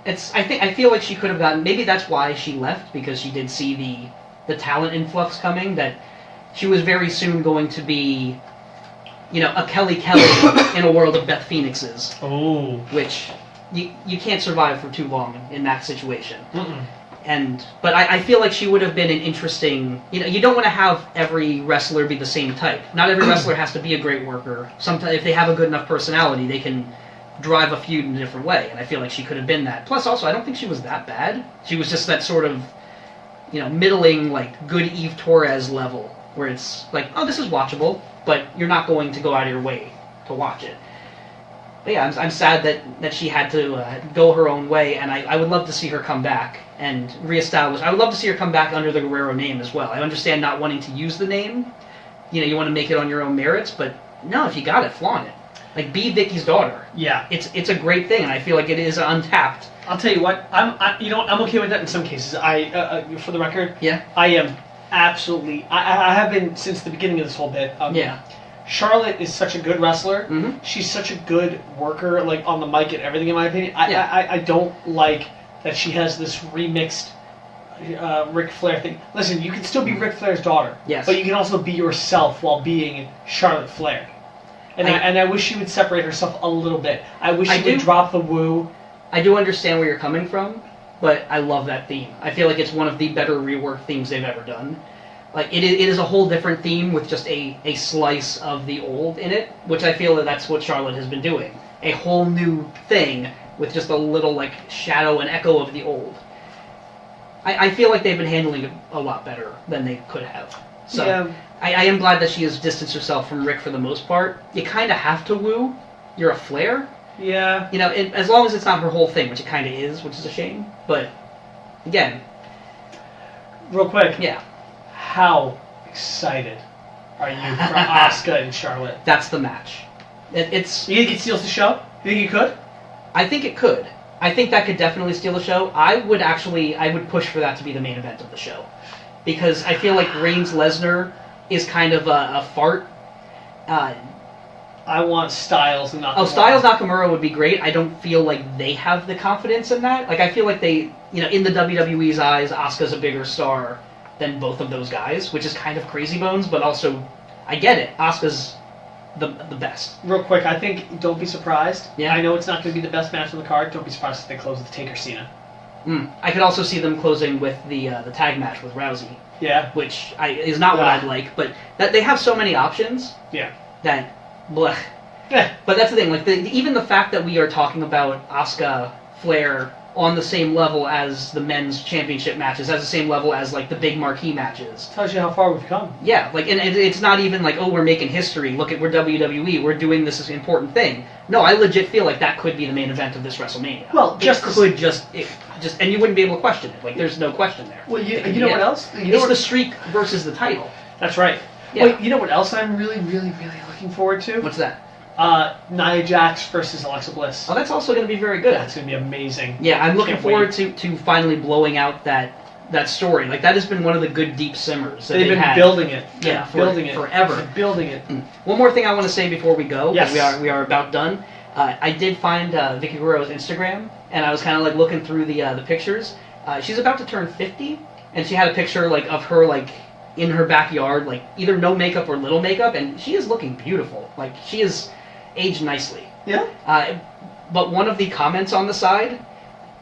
I feel like she could have gotten, maybe that's why she left, because she did see the talent influx coming, that she was very soon going to be, you know, a Kelly in a world of Beth Phoenixes. Oh. Which you can't survive for too long in that situation. Mm-mm. But I feel like she would have been an interesting, you know, you don't want to have every wrestler be the same type. Not every wrestler has to be a great worker. Sometimes if they have a good enough personality, they can drive a feud in a different way, and I feel like she could have been that. Plus, also, I don't think she was that bad. She was just that sort of, you know, middling, like, good Eve Torres level, where it's like, oh, this is watchable, but you're not going to go out of your way to watch it. But yeah, I'm sad that she had to go her own way, and I would love to see her come back and reestablish. I would love to see her come back under the Guerrero name as well. I understand not wanting to use the name. You know, you want to make it on your own merits, but no, if you got it, flaunt it. Like, be Vickie's daughter. Yeah. It's a great thing, and I feel like it is untapped. I'll tell you what, I'm okay with that in some cases. For the record, Yeah. I am absolutely, I have been since the beginning of this whole bit. Yeah. Charlotte is such a good wrestler. Mm-hmm. She's such a good worker, like on the mic and everything, in my opinion. I don't like that she has this remixed Ric Flair thing. Listen, you can still be Ric Flair's daughter. Yes. But you can also be yourself while being Charlotte Flair. And I wish she would separate herself a little bit. I wish she would drop the woo. I do understand where you're coming from, but I love that theme. I feel like it's one of the better reworked themes they've ever done. Like, it is a whole different theme with just a slice of the old in it, which I feel that that's what Charlotte has been doing. A whole new thing with just a little, like, shadow and echo of the old. I feel like they've been handling it a lot better than they could have. So, yeah. I am glad that she has distanced herself from Rick for the most part. You kind of have to woo. You're a Flair. Yeah. You know, as long as it's not her whole thing, which it kind of is, which is a shame. But, again. Real quick. Yeah. How excited are you for Asuka and Charlotte? That's the match. It's. You think it steals the show? You think it could? I think it could. I think that could definitely steal the show. I would push for that to be the main event of the show. Because I feel like Reigns-Lesnar is kind of a fart. I want Styles and Nakamura. Oh, Styles-Nakamura would be great. I don't feel like they have the confidence in that. Like, I feel like they, you know, in the WWE's eyes, Asuka's a bigger star than both of those guys, which is kind of crazy bones, but also, I get it. Asuka's the best. Real quick, I think, don't be surprised. Yeah. I know it's not going to be the best match on the card. Don't be surprised if they close with Taker Cena. I could also see them closing with the tag match with Rousey. Yeah. Which is not what I'd like, but that they have so many options. Yeah. That, blech. Yeah. But that's the thing, like, even the fact that we are talking about Asuka, Flair, on the same level as the men's championship matches, as the same level as, like, the big marquee matches. Tells you how far we've come. Yeah, like, and it's not even like, oh, we're making history, look at, we're WWE, we're doing this important thing. No, I legit feel like that could be the main event of this WrestleMania. Well, and you wouldn't be able to question it. Like, there's no question there. Well, you know what else? It's the streak versus the title. That's right. Yeah. Wait, you know what else I'm really, really, really looking forward to? What's that? Nia Jax versus Alexa Bliss. Oh, that's also going to be very good. That's going to be amazing. Yeah, I'm looking forward to finally blowing out that story. Like, that has been one of the good deep simmers that they've been building it. Yeah, building it forever. They're building it. One more thing I want to say before we go. Yes. We are about done. I did find Vickie Guerrero's Instagram, and I was kind of like looking through the pictures. She's about to turn 50, and she had a picture like of her like in her backyard, like either no makeup or little makeup, and she is looking beautiful. Like, she is aged nicely. Yeah. But one of the comments on the side,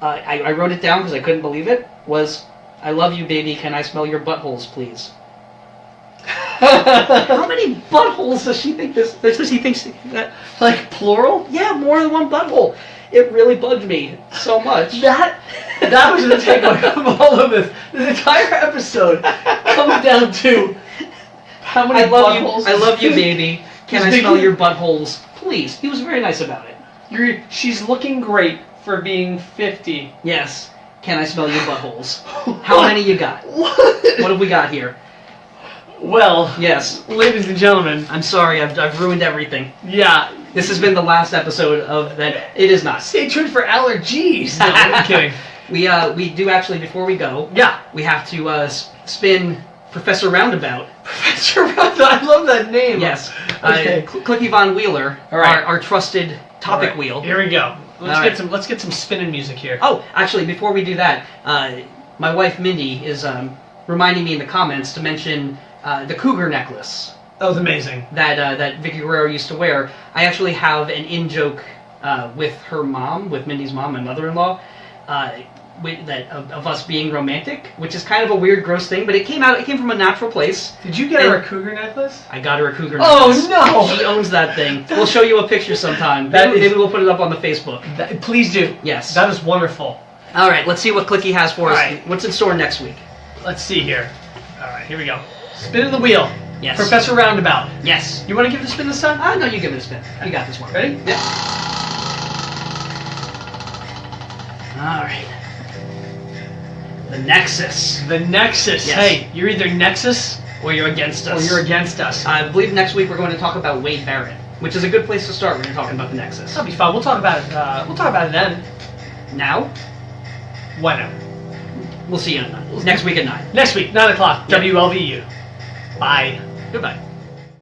I wrote it down because I couldn't believe it, was, "I love you, baby. Can I smell your buttholes, please?" How many buttholes does she think this? Does she think that? Like, plural? Yeah, more than one butthole. It really bugged me so much. That was the takeaway of all of this. This entire episode comes down to how many buttholes. I love you, baby. Can I smell your buttholes, please? He was very nice about it. She's looking great for being 50. Yes. Can I smell your buttholes? How many you got? What have we got here? Well, yes, ladies and gentlemen, I'm sorry, I've ruined everything. Yeah, this has been the last episode of that. It is not. Stay tuned for allergies. No, I'm kidding. We do actually, before we go. Yeah, we have to spin Professor Roundabout. Professor Roundabout. I love that name. Yes. Okay. Clicky Von Wheeler. All right. Our trusted topic wheel. Here we go. Let's get some spinning music here. Oh, actually, before we do that, my wife Mindy is reminding me in the comments to mention the cougar necklace. That was amazing. That Vickie Guerrero used to wear. I actually have an in-joke with her mom, with Mindy's mom, my mother-in-law, of us being romantic, which is kind of a weird, gross thing, but it came from a natural place. Did you get her a cougar necklace? I got her a cougar necklace. Oh, no! She owns that thing. We'll show you a picture sometime. Maybe we'll put it up on the Facebook. Please do. Yes. That is wonderful. All right, let's see what Clicky has for us. Right. What's in store next week? Let's see here. All right, here we go. Spin of the wheel. Yes. Professor Roundabout. Yes. You want to give it a spin this time? No, you give it a spin. You got this one. Ready? Yeah. All right. The Nexus. The Nexus. Yes. Hey, you're either Nexus or you're against us. Or you're against us. I believe next week we're going to talk about Wade Barrett, which is a good place to start when you're talking about the Nexus. That'll be fun. We'll talk about it. We'll talk about it then. Now? Whenever. We'll see you next week at 9. Next week, 9 o'clock. Yep. WLVU. Bye. Goodbye.